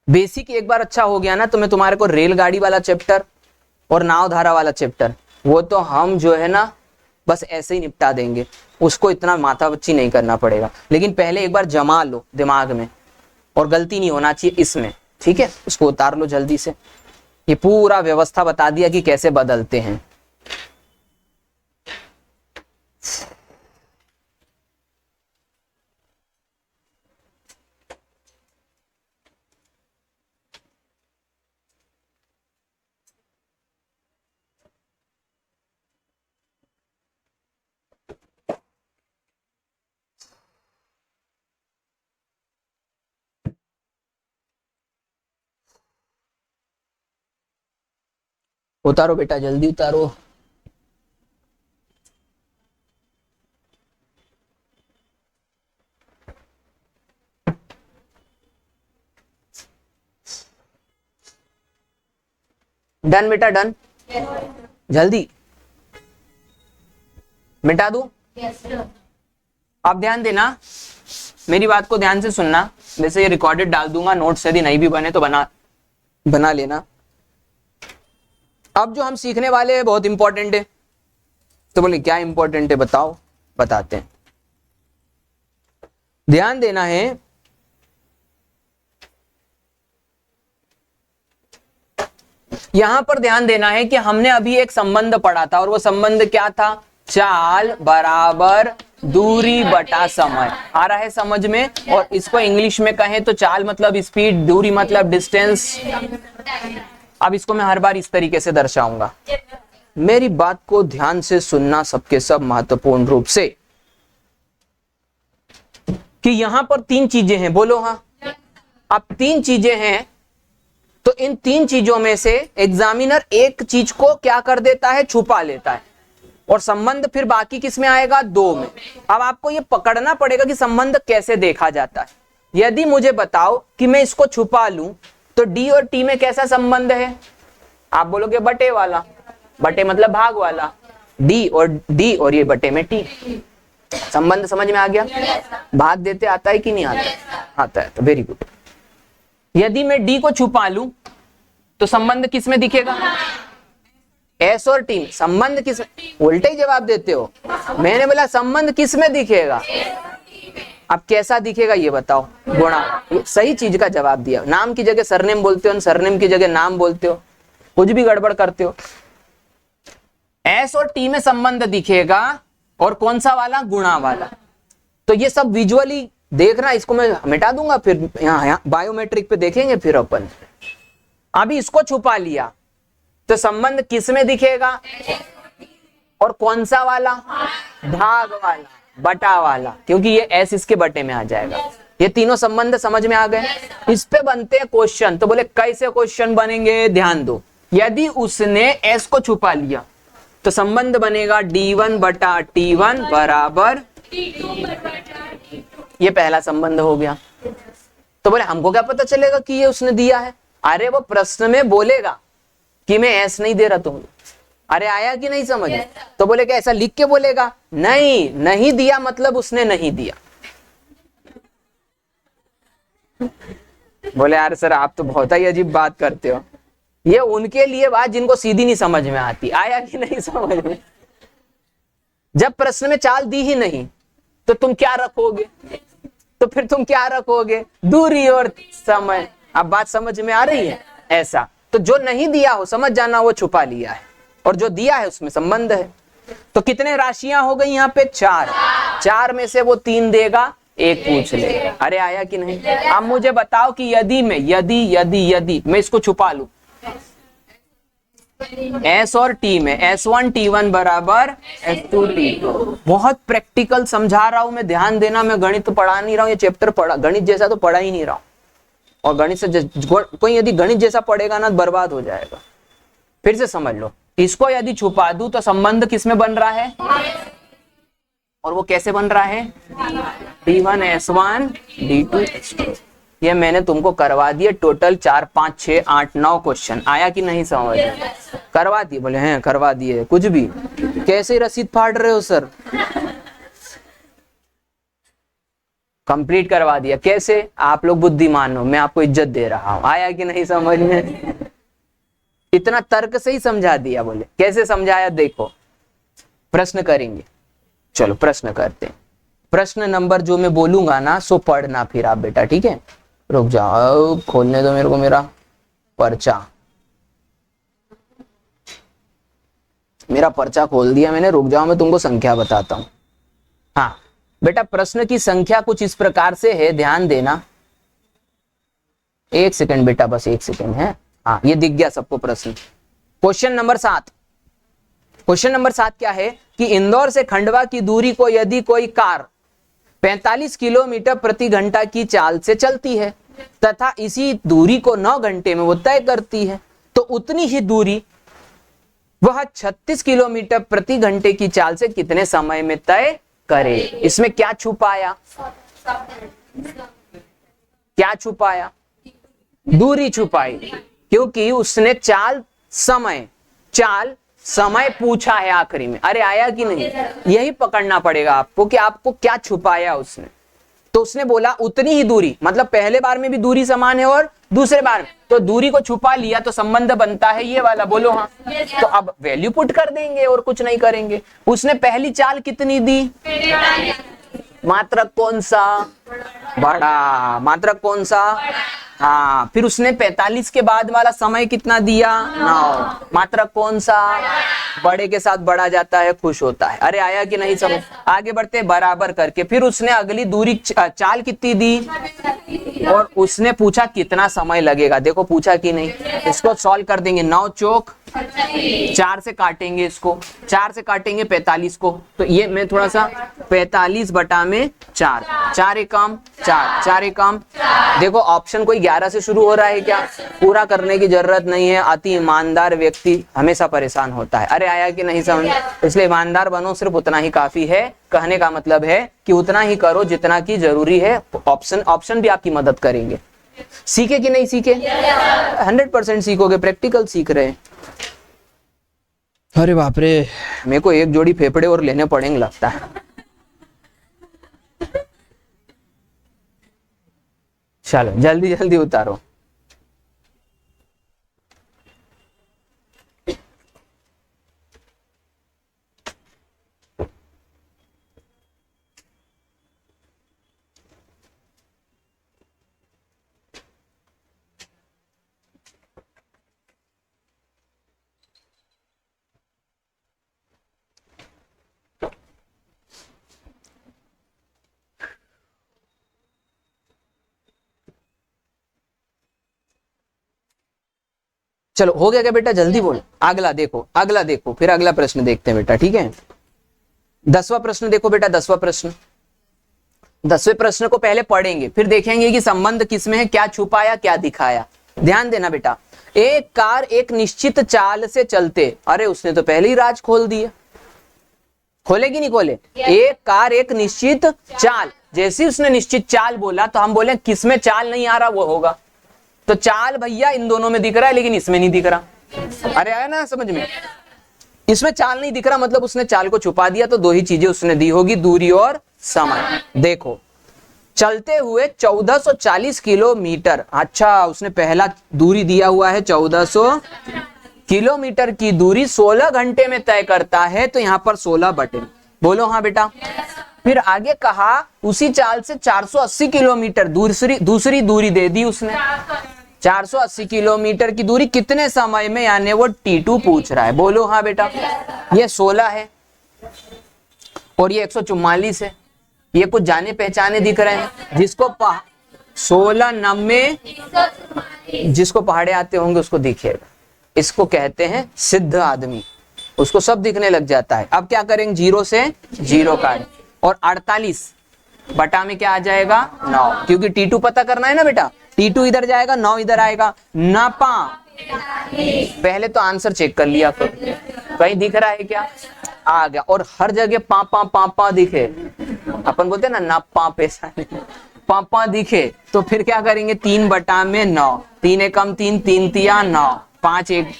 बेसिक एक बार अच्छा हो गया ना, तो मैं तुम्हारे को रेलगाड़ी वाला चैप्टर और नाव धारा वाला चैप्टर, वो तो हम जो है ना बस ऐसे ही निपटा देंगे, उसको इतना माथा बच्ची नहीं करना पड़ेगा। लेकिन पहले एक बार जमा लो दिमाग में, और गलती नहीं होना चाहिए इसमें, ठीक है। उसको उतार लो जल्दी से। ये पूरा व्यवस्था बता दिया कि कैसे बदलते हैं। उतारो बेटा, जल्दी उतारो। डन बेटा, डन। जल्दी मिटा दूं? अब ध्यान देना, मेरी बात को ध्यान से सुनना। वैसे ये रिकॉर्डेड डाल दूंगा, नोट्स यदि नहीं भी बने तो बना लेना। अब जो हम सीखने वाले हैं बहुत इंपॉर्टेंट है। तो बोले क्या इंपॉर्टेंट है बताओ, बताते हैं। ध्यान देना है, यहां पर ध्यान देना है कि हमने अभी एक संबंध पढ़ा था, और वो संबंध क्या था? चाल बराबर दूरी बटा समय। आ रहा है समझ में? और इसको इंग्लिश में कहें तो चाल मतलब स्पीड, दूरी मतलब डिस्टेंस। अब इसको मैं हर बार इस तरीके से दर्शाऊंगा। मेरी बात को ध्यान से सुनना सबके सब महत्वपूर्ण रूप से, कि यहां पर तीन चीजें हैं। बोलो हाँ। अब तीन चीजें हैं, तो इन तीन चीजों में से एग्जामिनर एक चीज को क्या कर देता है? छुपा लेता है, और संबंध फिर बाकी किस में आएगा? दो में। अब आपको ये पकड़ना पड़ेगा कि संबंध कैसे देखा जाता है। यदि मुझे बताओ कि मैं इसको छुपा लूं तो डी और टी में कैसा संबंध है? आप बोलोगे बटे वाला। बटे मतलब भाग वाला। डी और ये बटे में टी। संबंध समझ में आ गया? भाग देते आता है कि नहीं आता? आता है, तो वेरी गुड। यदि मैं डी को छुपा लूं तो संबंध किस में दिखेगा? एस और टी में। संबंध किस में? उल्टे ही जवाब देते हो। मैंने बोला संबंध किस में दिखेगा? अब कैसा दिखेगा ये बताओ? गुणा। सही चीज का जवाब दिया। नाम की जगह सरनेम बोलते हो, सरनेम की जगह नाम बोलते हो, कुछ भी गड़बड़ करते हो। एस और टी में संबंध दिखेगा, और कौन सा वाला? गुणा वाला। तो ये सब विजुअली देखना। इसको मैं मिटा दूंगा, फिर यहाँ बायोमेट्रिक पे देखेंगे फिर अपन। अभी इसको छुपा लिया तो संबंध किस में दिखेगा? और कौन सा वाला? भाग वाला, बटा वाला, क्योंकि ये एस इसके बटे में आ जाएगा। ये तीनों संबंध समझ में आ गए? इस पे बनते हैं क्वेश्चन। तो बोले कैसे क्वेश्चन बनेंगे? ध्यान दो। यदि उसने एस को छुपा लिया तो संबंध बनेगा D1 बटा T1 बराबर, ये पहला संबंध हो गया। तो बोले हमको क्या पता चलेगा कि ये उसने दिया है? अरे वो प्रश्न में बोलेगा कि मैं एस नहीं दे रहा तुम। अरे आया कि नहीं समझ? तो बोले क्या ऐसा लिख के बोलेगा? नहीं, नहीं दिया मतलब उसने नहीं दिया। बोले यार सर आप तो बहुत ही अजीब बात करते हो। ये उनके लिए बात जिनको सीधी नहीं समझ में आती। आया कि नहीं समझ में? जब प्रश्न में चाल दी ही नहीं तो तुम क्या रखोगे? तो फिर तुम क्या रखोगे? दूरी और समय। अब बात समझ में आ रही है? ऐसा तो जो नहीं दिया हो समझ जाना वो छुपा लिया है, और जो दिया है उसमें संबंध है। तो कितने राशियां हो गई यहाँ पे? चार। चार में से वो तीन देगा, एक पूछ लेगा। अरे आया कि नहीं? अब मुझे बताओ कि यदि मैं इसको छुपा लूं एस और टी में, S1 T1 बराबर S2 T2। बहुत प्रैक्टिकल समझा रहा हूं मैं, ध्यान देना। मैं गणित तो पढ़ा नहीं रहा हूं, ये चैप्टर पढ़ा, गणित जैसा तो पढ़ा ही नहीं रहा हूं। और गणित से कोई यदि गणित जैसा पढ़ेगा ना बर्बाद हो जाएगा। फिर से समझ लो, इसको यदि छुपा दूं तो संबंध किसमें बन रहा है? और वो कैसे बन रहा है? D1 S1 D2 S2। ये मैंने तुमको करवा दिए टोटल 4 5 6 8 9 क्वेश्चन। आया कि नहीं समझ? करवा दिए? बोले हैं करवा दिए। कुछ भी कैसे रसीद फाड़ रहे हो सर? कंप्लीट करवा दिया। कैसे? आप लोग बुद्धिमान हो, मैं आपको इज्जत दे रहा हूं। आया कि नहीं समझ में? इतना तर्क से ही समझा दिया। बोले कैसे समझाया? देखो प्रश्न करेंगे। चलो प्रश्न करते हैं। प्रश्न नंबर जो मैं बोलूंगा ना सो पढ़ना फिर आप बेटा, ठीक है? रुक जाओ, खोलने दो मेरे को मेरा पर्चा। मेरा पर्चा खोल दिया मैंने, रुक जाओ मैं तुमको संख्या बताता हूं। हाँ बेटा, प्रश्न की संख्या कुछ इस प्रकार से है, ध्यान देना। एक सेकंड बेटा, बस एक सेकंड है। हाँ ये दिख गया सबको प्रश्न। Question number 7। क्वेश्चन नंबर 7 क्या है कि इंदौर से खंडवा की दूरी को यदि कोई कार 45 किलोमीटर प्रति घंटा की चाल से चलती है तथा इसी दूरी को 9 घंटे में वो तय करती है, तो उतनी ही दूरी वह 36 किलोमीटर प्रति घंटे की चाल से कितने समय में तय करे। इसमें क्या छुपाया, क्या छुपाया, दूरी छुपाई, क्योंकि उसने चाल समय पूछा है आखिरी में। अरे आया कि नहीं, यही पकड़ना पड़ेगा आपको कि आपको क्या छुपाया उसने। तो उसने बोला उतनी ही दूरी, मतलब पहले बार में भी दूरी समान है और दूसरे बार में, तो दूरी को छुपा लिया तो संबंध बनता है ये वाला, बोलो हाँ। तो अब वैल्यू पुट कर देंगे और कुछ नहीं करेंगे। उसने पहली चाल कितनी दी, मात्रक कौन सा, बड़ा, मात्रक कौन सा, हाँ। फिर उसने 45 के बाद वाला समय कितना दिया, 9, मात्रक कौन सा, बड़े के साथ बड़ा जाता है खुश होता है। अरे आया कि नहीं समझ, आगे बढ़ते बराबर करके। फिर उसने अगली दूरी चाल कितनी दी और उसने पूछा कितना समय लगेगा, देखो पूछा कि नहीं। इसको सॉल्व कर देंगे, 9 चौक 4 से काटेंगे, इसको 4 से काटेंगे 45 को, तो ये मैं थोड़ा सा 45 बटा में 4, 4 एकम 4, 4 एकम। देखो ऑप्शन कोई 11 से शुरू हो रहा है क्या, पूरा करने की जरूरत नहीं है। अति ईमानदार व्यक्ति हमेशा परेशान होता है। अरे आया कि नहीं समझ, इसलिए ईमानदार बनो, सिर्फ उतना ही काफी है। कहने का मतलब है कि उतना ही करो जितना की जरूरी है। ऑप्शन भी आपकी मदद करेंगे। सीखे कि नहीं सीखे, 100% सीखोगे, प्रैक्टिकल सीख रहे हैं। अरे बाप रे, मेरे को एक जोड़ी फेफड़े और लेने पड़ेंगे लगता है। चलो जल्दी जल्दी उतारो। चलो हो गया क्या बेटा, जल्दी बोलो। अगला देखो, अगला देखो, फिर अगला प्रश्न देखते हैं बेटा, ठीक है। 10वां प्रश्न देखो बेटा, 10वां प्रश्न। 10वें प्रश्न को पहले पढ़ेंगे, फिर देखेंगे कि संबंध किसमें है, क्या छुपाया क्या दिखाया। ध्यान देना बेटा। एक कार एक निश्चित चाल से चलते, अरे उसने तो पहले ही राज खोल दिया, खोले कि नहीं खोले। एक कार एक निश्चित चाल, जैसे उसने निश्चित चाल बोला तो हम बोले किसमें चाल नहीं आ रहा वो होगा। तो चाल भैया इन दोनों में दिख रहा है लेकिन इसमें नहीं दिख रहा। अरे आया ना समझ में, इसमें चाल नहीं दिख रहा मतलब उसने चाल को छुपा दिया। तो दो ही चीजें उसने दी होगी, दूरी और समय। देखो चलते हुए 1440 किलोमीटर, अच्छा उसने पहला दूरी दिया हुआ है 1400 किलोमीटर की दूरी 16 घंटे में तय करता है। तो यहाँ पर 16 बटे, बोलो हाँ बेटा। फिर आगे कहा उसी चाल से 480 किलोमीटर दूसरी दूरी दे दी उसने। 480 किलोमीटर की दूरी कितने समय में, यानी वो T2 पूछ रहा है। बोलो हाँ बेटा। ये 16 है और ये 144 है। ये कुछ जाने पहचाने दिख रहे हैं। जिसको 16 90 जिसको पहाड़े आते होंगे उसको दिखेगा। इसको कहते हैं सिद्ध आदमी, उसको सब दिखने लग जाता है। अब क्या करेंगे, 0 से 0 काट और 48 बटा में क्या आ जाएगा 9, क्योंकि T2 पता करना है ना बेटा। T2 इधर जाएगा, 9 इधर आएगा। नापा, पहले तो आंसर चेक कर लिया, कहीं दिख रहा है क्या, आ गया। और हर जगह पापा पापा दिखे, अपन बोलते हैं ना नापा पैसा नहीं, पापा दिखे तो फिर क्या करेंगे 3 बटा में 9, 3 एकम 3, 3 तिया 9, 5 1।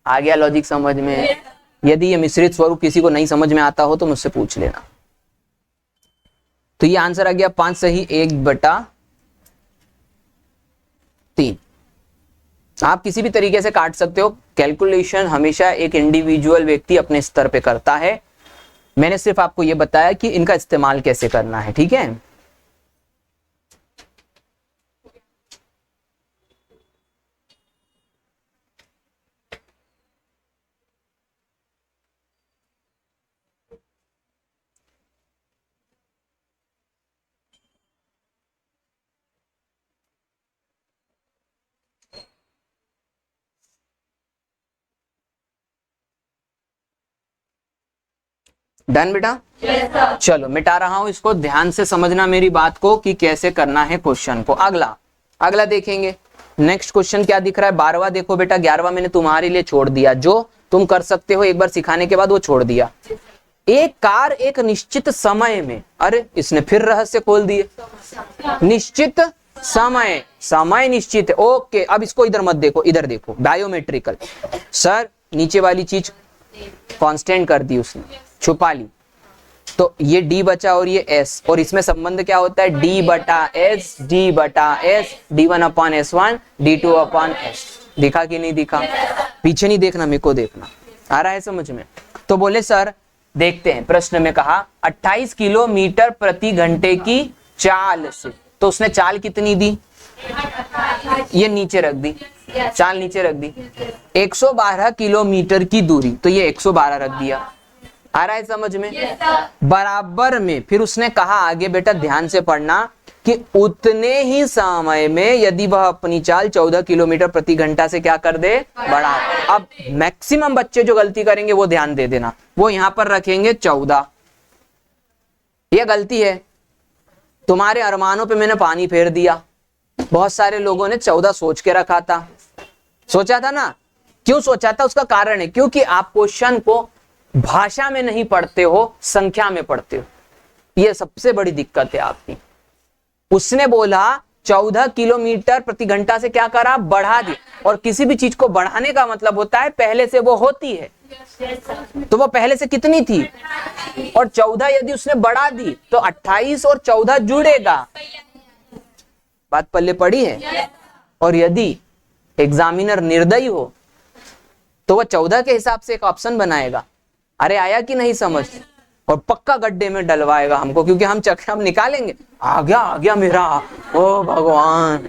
आ गया लॉजिक समझ में। यदि ये मिश्रित स्वरूप किसी को नहीं समझ में आता हो तो मुझसे पूछ लेना। तो ये आंसर आ गया 5 सही 1 बटा 3। आप किसी भी तरीके से काट सकते हो। कैलकुलेशन हमेशा एक इंडिविजुअल व्यक्ति अपने स्तर पे करता है। मैंने सिर्फ आपको ये बताया कि इनका इस्तेमाल कैसे करना है, ठीक है। डन बेटा। चलो मिटा रहा हूं इसको, ध्यान से समझना मेरी बात को कि कैसे करना है क्वेश्चन को। अगला देखेंगे। नेक्स्ट क्वेश्चन क्या दिख रहा है? 12वां देखो बेटा, 11वां मैंने तुम्हारे लिए छोड़ दिया, जो तुम कर सकते हो एक बार सिखाने के बाद वो छोड़ दिया। एक कार एक निश्चित समय में, अरे इसने फिर रहस्य खोल दिए। निश्चित समय, समय निश्चित है, ओके। अब इसको इधर मत देखो, इधर देखो, बायोमेट्रिकल। सर नीचे वाली चीज कांस्टेंट कर दी उसने, छुपा ली, तो ये डी बचा और ये एस, और इसमें संबंध क्या होता है? डी बटा एस, डी बटा S, D1 upon S1, D2 upon S. दिखा कि नहीं दिखा? पीछे नहीं देखना, मेरे को देखना। आ रहा है समझ में? तो बोले सर देखते हैं, प्रश्न में कहा 28 किलोमीटर प्रति घंटे की चाल से, तो उसने चाल कितनी दी? ये नीचे रख दी, चाल नीचे रख दी। 112 किलोमीटर की दूरी, तो ये 112 रख दिया। आ रहा है समझ में? बराबर में फिर उसने कहा आगे, बेटा ध्यान से पढ़ना, कि उतने ही समय में यदि वह अपनी चाल 14 किलोमीटर प्रति घंटा से क्या कर दे? बढ़ा। अब मैक्सिमम बच्चे जो गलती करेंगे वो ध्यान दे देना, वो यहां पर रखेंगे 14। ये गलती है, तुम्हारे अरमानों पे मैंने पानी फेर दिया। बहुत सारे लोगों ने 14 सोच के रखा था, सोचा था ना? क्यों सोचा था? उसका कारण है, क्योंकि आप क्वेश्चन को भाषा में नहीं पढ़ते हो, संख्या में पढ़ते हो। यह सबसे बड़ी दिक्कत है आपकी। उसने बोला 14 किलोमीटर प्रति घंटा से क्या करा? बढ़ा दी। और किसी भी चीज को बढ़ाने का मतलब होता है पहले से वो होती है, तो वो पहले से कितनी थी? और 14 यदि उसने बढ़ा दी तो 28 और 14 जुड़ेगा। बात पल्ले पड़ी है? और यदि एग्जामिनर निर्दयी हो तो वह 14 के हिसाब से एक ऑप्शन बनाएगा। अरे आया कि नहीं समझ? और पक्का गड्ढे में डलवाएगा हमको, क्योंकि हम चक्र हम निकालेंगे। आ गया मेरा, ओ भगवान।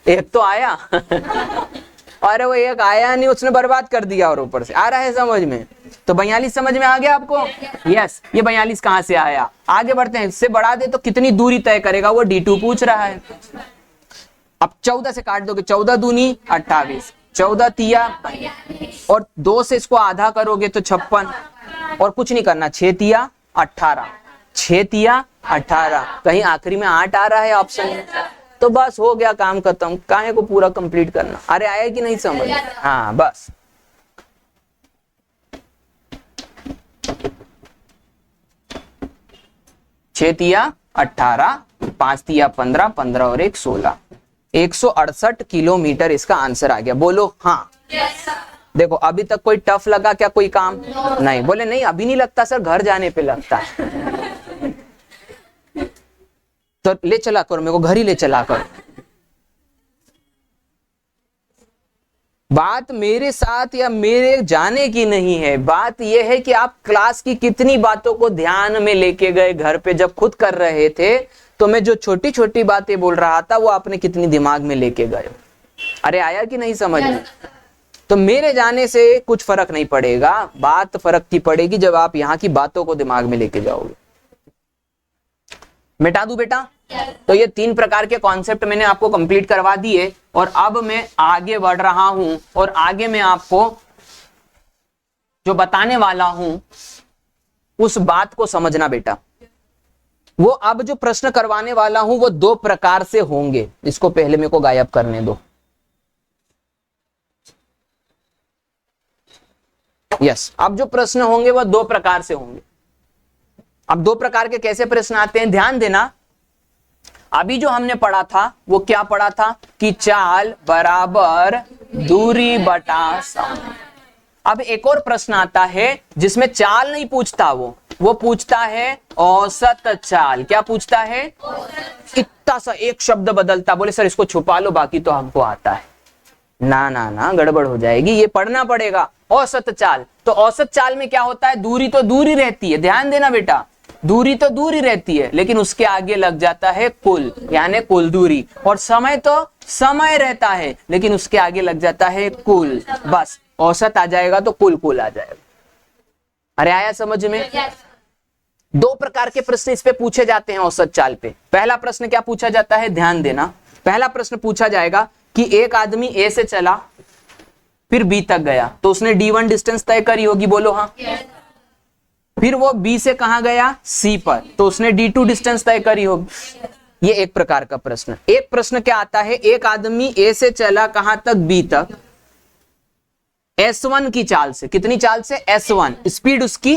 एक तो आया अरे वो एक आया नहीं, उसने बर्बाद कर दिया। और ऊपर से आ रहा है समझ में? तो 42 समझ में आ गया आपको? यस। ये 42 कहां से आया? आगे बढ़ते हैं। इससे बढ़ा दे तो कितनी दूरी तय करेगा? वो D2 पूछ रहा है। अब 14 से काट दोगे, 14 दूनी 28, 14 तिया, और 2 से इसको आधा करोगे तो 56, और कुछ नहीं करना, 6 तिया 18, 6 तिया 18, कहीं आखिरी में 8 आ रहा है ऑप्शन में, तो बस हो गया काम खत्म। काहे को पूरा कंप्लीट करना? अरे आया कि नहीं समझ? हाँ बस। छह तिया 18, 5 तिया 15, 15 और 1 16, 168 किलोमीटर इसका आंसर आ गया। बोलो हाँ। देखो अभी तक कोई टफ लगा क्या? कोई काम नहीं? बोले नहीं अभी नहीं लगता सर, घर जाने पे लगता है। तो ले चला करो, मेरे को घर ही ले चला करो। बात मेरे साथ या मेरे जाने की नहीं है, बात यह है कि आप क्लास की कितनी बातों को ध्यान में लेके गए घर पे। जब खुद कर रहे थे तो मैं जो छोटी छोटी बातें बोल रहा था वो आपने कितनी दिमाग में लेके गए। अरे आया कि नहीं समझ में? तो मेरे जाने से कुछ फर्क नहीं पड़ेगा, बात फर्क की पड़ेगी जब आप यहाँ की बातों को दिमाग में लेके जाओगे। मिटा दूं बेटा? तो ये 3 प्रकार के कॉन्सेप्ट मैंने आपको कंप्लीट करवा दिए, और अब मैं आगे बढ़ रहा हूं, और आगे मैं आपको जो बताने वाला हूं उस बात को समझना बेटा। वो अब जो प्रश्न करवाने वाला हूं वो 2 प्रकार से होंगे। इसको पहले मेरे को गायब करने दो। यस, अब जो प्रश्न होंगे वह 2 प्रकार से होंगे। अब 2 प्रकार के कैसे प्रश्न आते हैं ध्यान देना। अभी जो हमने पढ़ा था वो क्या पढ़ा था? कि चाल बराबर दूरी बटा समय। अब एक और प्रश्न आता है जिसमें चाल नहीं पूछता, वो पूछता है औसत चाल। क्या पूछता है? इतना सा एक शब्द बदलता। बोले सर इसको छुपा लो, बाकी तो हमको आता है। ना ना ना, गड़बड़ हो जाएगी, ये पढ़ना पड़ेगा। औसत चाल, तो औसत चाल में क्या होता है? दूरी तो दूरी रहती है, ध्यान देना बेटा, दूरी तो दूरी रहती है, लेकिन उसके आगे लग जाता है कुल, यानी कुल दूरी। और समय तो समय रहता है, लेकिन उसके आगे लग जाता है कुल। बस औसत आ जाएगा तो कुल कुल आ जाएगा। अरे आया समझ में? 2 प्रकार के प्रश्न इस पे पूछे जाते हैं औसत चाल पे। पहला प्रश्न क्या पूछा जाता है? ध्यान देना। पहला प्रश्न पूछा जाएगा कि एक आदमी ए से चला फिर बी तक गया, तो उसने D1 डिस्टेंस तय करी होगी। बोलो हाँ। फिर वो बी से कहां गया? सी पर, तो उसने D2 डिस्टेंस तय करी होगी। ये एक प्रकार का प्रश्न। एक प्रश्न क्या आता है, एक आदमी ए से चला कहां तक, बी तक, S1 की चाल से। कितनी चाल से, S1 स्पीड उसकी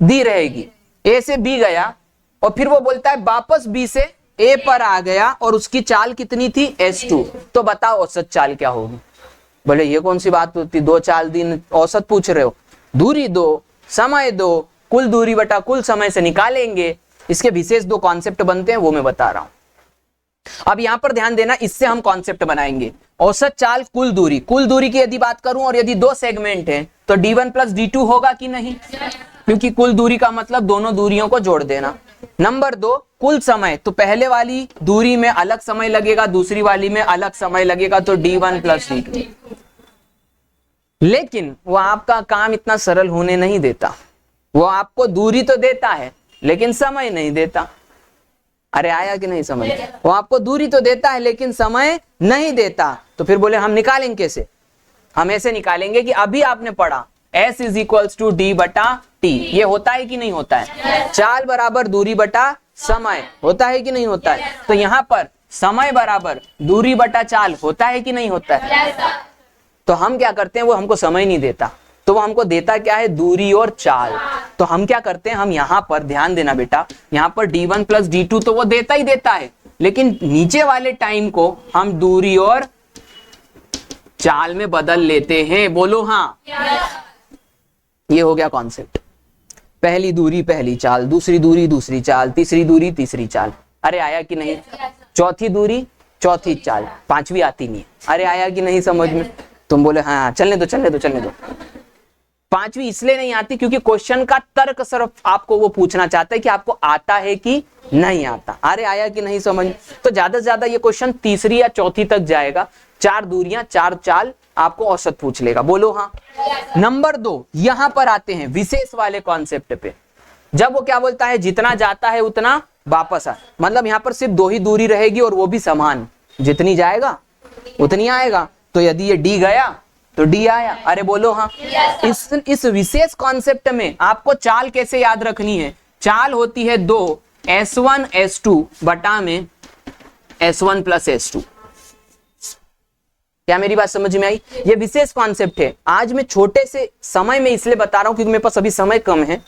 दी रहेगी। ए से बी गया और फिर वो बोलता है वापस बी से ए पर आ गया और उसकी चाल कितनी थी, S2। तो बताओ औसत चाल क्या होगी। बोले ये कौन सी बात होती, दो चाल दिन औसत पूछ रहे हो, दूरी दो, समय दो, कुल दूरी बटा कुल समय से निकालेंगे। इसके विशेष दो कॉन्सेप्ट बनते हैं, वो मैं बता रहा हूं। अब यहां पर ध्यान देना, इससे हम कॉन्सेप्ट बनाएंगे। औसत चाल कुल दूरी, कुल दूरी की यदि बात करूं और यदि दो सेगमेंट हैं तो D1 प्लस D2 होगा कि नहीं, क्योंकि कुल दूरी का मतलब दोनों दूरियों को जोड़ देना। नंबर दो, कुल समय, तो पहले वाली दूरी में अलग समय लगेगा, दूसरी वाली में अलग समय लगेगा, तो D1 प्लस D2। लेकिन वो आपका काम इतना सरल होने नहीं देता। वो आपको दूरी तो देता है लेकिन समय नहीं देता। अरे आया कि नहीं समझ, वो आपको दूरी तो देता है लेकिन समय नहीं देता। तो फिर बोले हम निकालेंगे कैसे, हम ऐसे निकालेंगे कि अभी आपने पढ़ा S is equals to D बटा T। ये होता है कि नहीं होता है, चाल बराबर दूरी बटा समय, होता है कि नहीं होता है। तो यहाँ पर समय बराबर दूरी बटा चाल होता है कि नहीं होता है। तो हम क्या करते हैं, वो हमको समय नहीं देता, तो वो हमको देता क्या है, दूरी और चाल। तो हम क्या करते हैं, हम यहाँ पर ध्यान देना बेटा, यहाँ पर D1 प्लस D2 तो वो देता ही देता है, लेकिन नीचे वाले टाइम को हम दूरी और चाल में बदल लेते हैं। बोलो हाँ। ये हो गया कॉन्सेप्ट। पहली दूरी पहली चाल, दूसरी दूरी दूसरी चाल, तीसरी दूरी तीसरी चाल। अरे आया कि नहीं, चौथी दूरी चौथी चाल, पांचवी आती नहीं है। अरे आया कि नहीं समझ में। तुम बोले हाँ चलने दो चलने दो चलने दो। पांचवी इसलिए नहीं आती क्योंकि क्वेश्चन का तर्क सिर्फ आपको वो पूछना चाहता है कि आपको आता है कि नहीं आता। अरे आया कि नहीं समझ। तो ज्यादा से ज्यादा ये क्वेश्चन तीसरी या चौथी तक जाएगा, चार दूरियां चार चाल आपको औसत पूछ लेगा। बोलो हाँ। नंबर दो, यहां पर आते हैं विशेष वाले कॉन्सेप्ट पे। जब वो क्या बोलता है, जितना जाता है उतना वापस आ, मतलब यहाँ पर सिर्फ दो ही दूरी रहेगी और वो भी समान, जितनी जाएगा उतनी आएगा। तो यदि ये D गया तो D आया। अरे बोलो हाँ। इस विशेष कॉन्सेप्ट में आपको चाल कैसे याद रखनी है, चाल होती है दो S1 S2 बटा में S1 प्लस S2। क्या मेरी बात समझ में आई। ये विशेष कॉन्सेप्ट है। आज मैं छोटे से समय में इसलिए बता रहा हूं क्योंकि मेरे पास अभी समय कम है।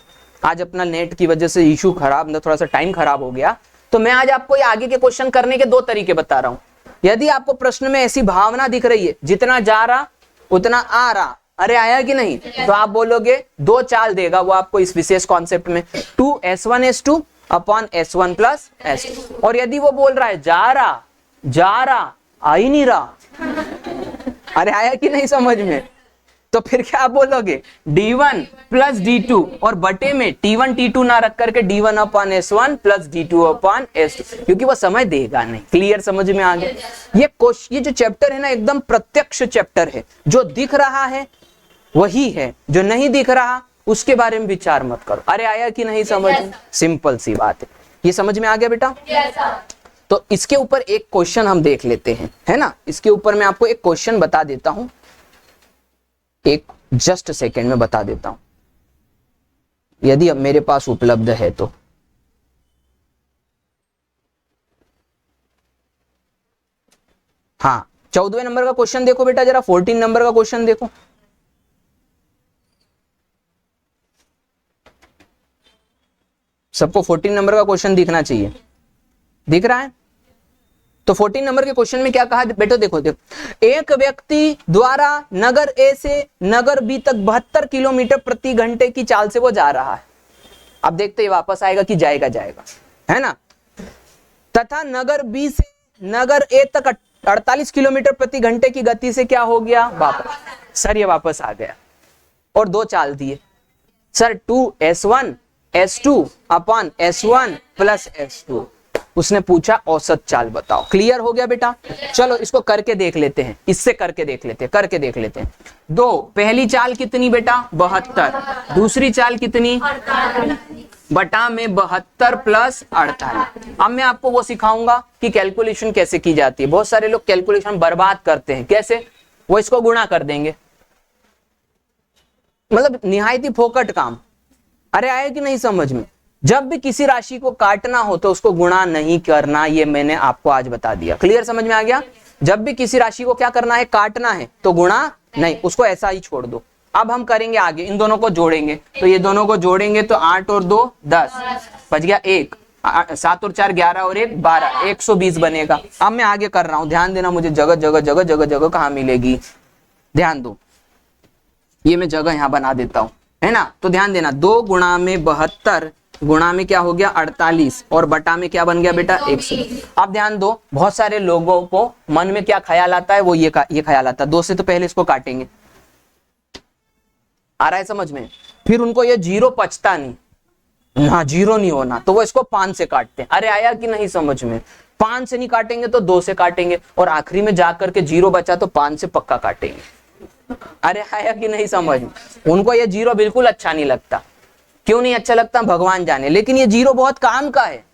आज अपना नेट की वजह से इशू खराब, मतलब थोड़ा सा टाइम खराब हो गया, तो मैं आज आपको ये आगे के क्वेश्चन करने के दो तरीके बता रहा हूं। यदि आपको प्रश्न में ऐसी भावना दिख रही है, जितना जा रहा उतना आ रहा, अरे आया कि नहीं, तो आप बोलोगे दो चाल देगा वो आपको इस विशेष कॉन्सेप्ट में, 2S1 S2 upon S1 plus S2। और यदि वो बोल रहा है जा रहा आ ही नहीं रहा, अरे आया कि नहीं समझ में, तो फिर क्या बोलोगे, D1 प्लस D2 और बटे में T1 T2 ना रख करके D1 upon S1 plus D2 upon S2, क्योंकि वो समय देगा नहीं। क्लियर, समझ में आ गया। ये जो चैप्टर है ना, एकदम प्रत्यक्ष चैप्टर है। जो दिख रहा है वही है, जो नहीं दिख रहा उसके बारे में विचार मत करो। अरे आया कि नहीं समझ में। सिंपल सी बात है। ये समझ में आ गया बेटा। तो इसके ऊपर एक क्वेश्चन हम देख लेते हैं, है ना। इसके ऊपर मैं आपको एक क्वेश्चन बता देता हूं, एक जस्ट सेकेंड में बता देता हूं, यदि अब मेरे पास उपलब्ध है तो। हाँ, 14वें नंबर का क्वेश्चन देखो बेटा जरा, 14 नंबर का क्वेश्चन देखो। सबको 14 नंबर का क्वेश्चन दिखना चाहिए, दिख रहा है। तो 14 नंबर के क्वेश्चन में क्या कहा बेटा, देखो एक व्यक्ति द्वारा नगर ए से नगर बी तक 72 किलोमीटर प्रति घंटे की चाल से वो जा रहा है। अब देखते हैं वापस आएगा कि जाएगा, है ना। तथा नगर बी से नगर ए तक 48 किलोमीटर प्रति घंटे की गति से क्या हो गया, वापस। सर ये वापस आ गया और दो चाल दिए sir, 2S1 S2 upon S1 plus S2। उसने पूछा औसत चाल बताओ। क्लियर हो गया बेटा। चलो इसको करके देख लेते हैं, इससे करके देख लेते हैं। दो, पहली चाल कितनी बेटा, 72, दूसरी चाल कितनी, बटा में 72 प्लस 48। अब मैं आपको वो सिखाऊंगा कि कैलकुलेशन कैसे की जाती है। बहुत सारे लोग कैलकुलेशन बर्बाद करते हैं। कैसे, वो इसको गुणा कर देंगे, मतलब निहायती फोकट काम। अरे आए कि नहीं समझ में। जब भी किसी राशि को काटना हो तो उसको गुणा नहीं करना, ये मैंने आपको आज बता दिया। क्लियर, समझ में आ गया? जब भी किसी राशि को क्या करना है, काटना है, तो गुणा नहीं, उसको ऐसा ही छोड़ दो। अब हम करेंगे आगे, इन दोनों को जोड़ेंगे, तो ये दोनों को जोड़ेंगे तो 8 और 2 10, बच गया 1, 7 और 4 11 और 1 12, 120 बनेगा। अब मैं आगे कर रहा हूं, ध्यान देना, मुझे जगह जगह जगह जगह जगह कहाँ मिलेगी, ध्यान दो, ये मैं जगह यहां बना देता हूं, है ना। तो ध्यान देना, 2 गुणा में 72 गुणा में क्या हो गया 48 और बटा में क्या बन गया बेटा 100। अब ध्यान दो, बहुत सारे लोगों को मन में क्या ख्याल आता है, वो ये ख्याल आता है 2 से तो पहले इसको काटेंगे, आ रहा है समझ में? फिर उनको ये 0 पचता नहीं ना, 0 नहीं होना, तो वो इसको 5 से काटते हैं। अरे आया कि नहीं समझ में? 5 से नहीं काटेंगे तो 2 से काटेंगे, और आखिरी में जाकर के 0 बचा तो 5 से पक्का काटेंगे। अरे आया कि नहीं समझ में? उनको ये 0 बिल्कुल अच्छा नहीं लगता। क्यों नहीं अच्छा लगता भगवान जाने, लेकिन ये 0 बहुत काम का है।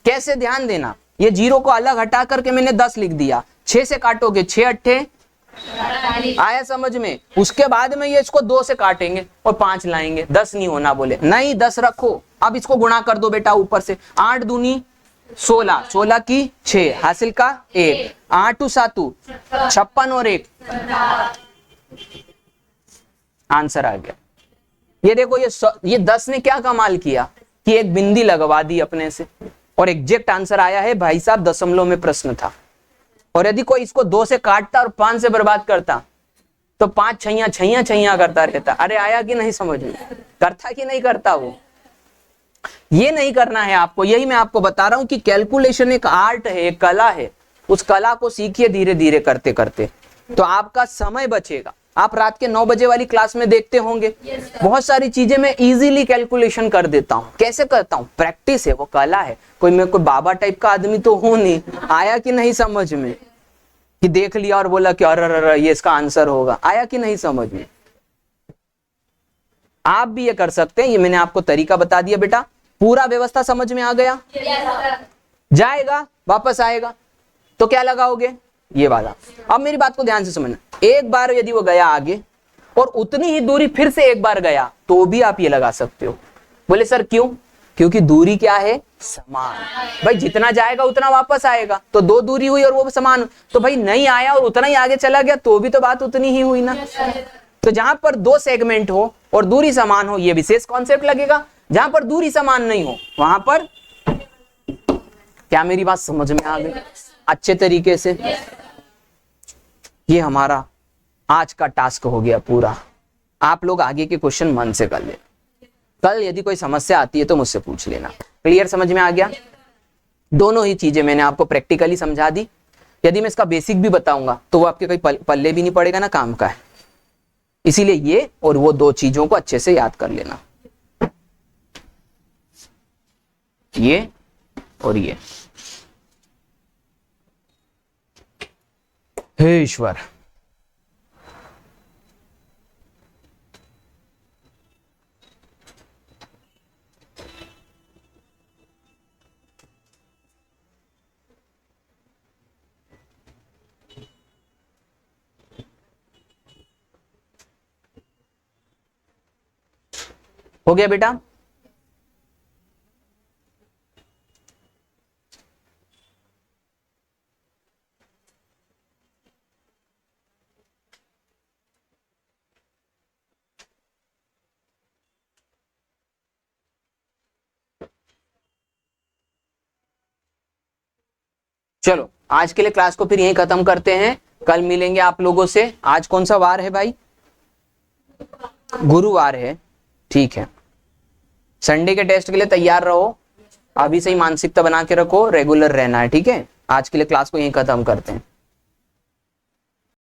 कैसे, ध्यान देना, ये 0 को अलग हटा करके मैंने 10 लिख दिया, 6 से काटोगे 6 अट्ठे, आया समझ में? उसके बाद में ये इसको 2 से काटेंगे और 5 लाएंगे, 10 नहीं होना, बोले नहीं 10 रखो। अब इसको गुणा कर दो बेटा ऊपर से, 8 दूनी 16, 16 की 6, हासिल का 1, 8 7 56 और 1, आंसर आ गया। ये देखो, ये 10 ने क्या कमाल किया कि एक बिंदी लगवा दी अपने से, और एग्जैक्ट आंसर आया है भाई साहब, दशमलव में प्रश्न था। और यदि कोई इसको 2 से काटता और 5 से बर्बाद करता तो 5 छैया छैया छैया करता रहता। अरे आया कि नहीं समझ में? करता कि नहीं करता वो? ये नहीं करना है आपको, यही मैं आपको बता रहा हूं कि कैलकुलेशन एक आर्ट है, एक कला है। उस कला को सीखिए धीरे धीरे करते करते, तो आपका समय बचेगा। आप रात के 9 बजे वाली क्लास में देखते होंगे, बहुत सारी चीजें मैं इजीली कैलकुलेशन कर देता हूँ। कैसे करता हूँ? प्रैक्टिस है, वो कला है। कोई बाबा टाइप का आदमी तो हूं नहीं। आया कि नहीं समझ में? कि देख लिया और बोला कि अरे ये इसका आंसर होगा। आया कि नहीं समझ में? आप भी ये कर सकते हैं, ये मैंने आपको तरीका बता दिया बेटा। पूरा व्यवस्था समझ में आ गया? जाएगा वापस आएगा तो क्या लगाओगे, ये वाला। अब मेरी बात को ध्यान से समझना, एक बार यदि वो गया आगे और उतनी ही दूरी फिर से एक बार गया तो भी आप ये लगा सकते हो। बोले सर क्यों? क्योंकि दूरी क्या है, समान। भाई जितना जाएगा उतना वापस आएगा, तो 2 दूरी हुई और वो समान। तो भाई नहीं आया और उतना ही आगे चला गया तो भी तो बात उतनी ही हुई ना। तो जहां पर 2 सेगमेंट हो और दूरी समान हो, ये विशेष कॉन्सेप्ट लगेगा। जहां पर दूरी समान नहीं हो वहां पर, क्या मेरी बात समझ में आ गई अच्छे तरीके से? ये हमारा आज का टास्क हो गया पूरा। आप लोग आगे के क्वेश्चन मन से कर ले। कल यदि कोई समस्या आती है तो मुझसे पूछ लेना। क्लियर, समझ में आ गया? दोनों ही चीजें मैंने आपको प्रैक्टिकली समझा दी। यदि मैं इसका बेसिक भी बताऊंगा तो वो आपके कोई पल्ले भी नहीं पड़ेगा ना, काम का है। इसीलिए ये और वो 2 चीजों को अच्छे से याद कर लेना, ये और ये। हे ईश्वर, हो गया बेटा? चलो आज के लिए क्लास को फिर यहीं खत्म करते हैं। कल मिलेंगे आप लोगों से। आज कौन सा वार है भाई? गुरुवार है, ठीक है। संडे के टेस्ट के लिए तैयार रहो, अभी से ही मानसिकता बना के रखो, रेगुलर रहना है, ठीक है। आज के लिए क्लास को यहीं खत्म करते हैं।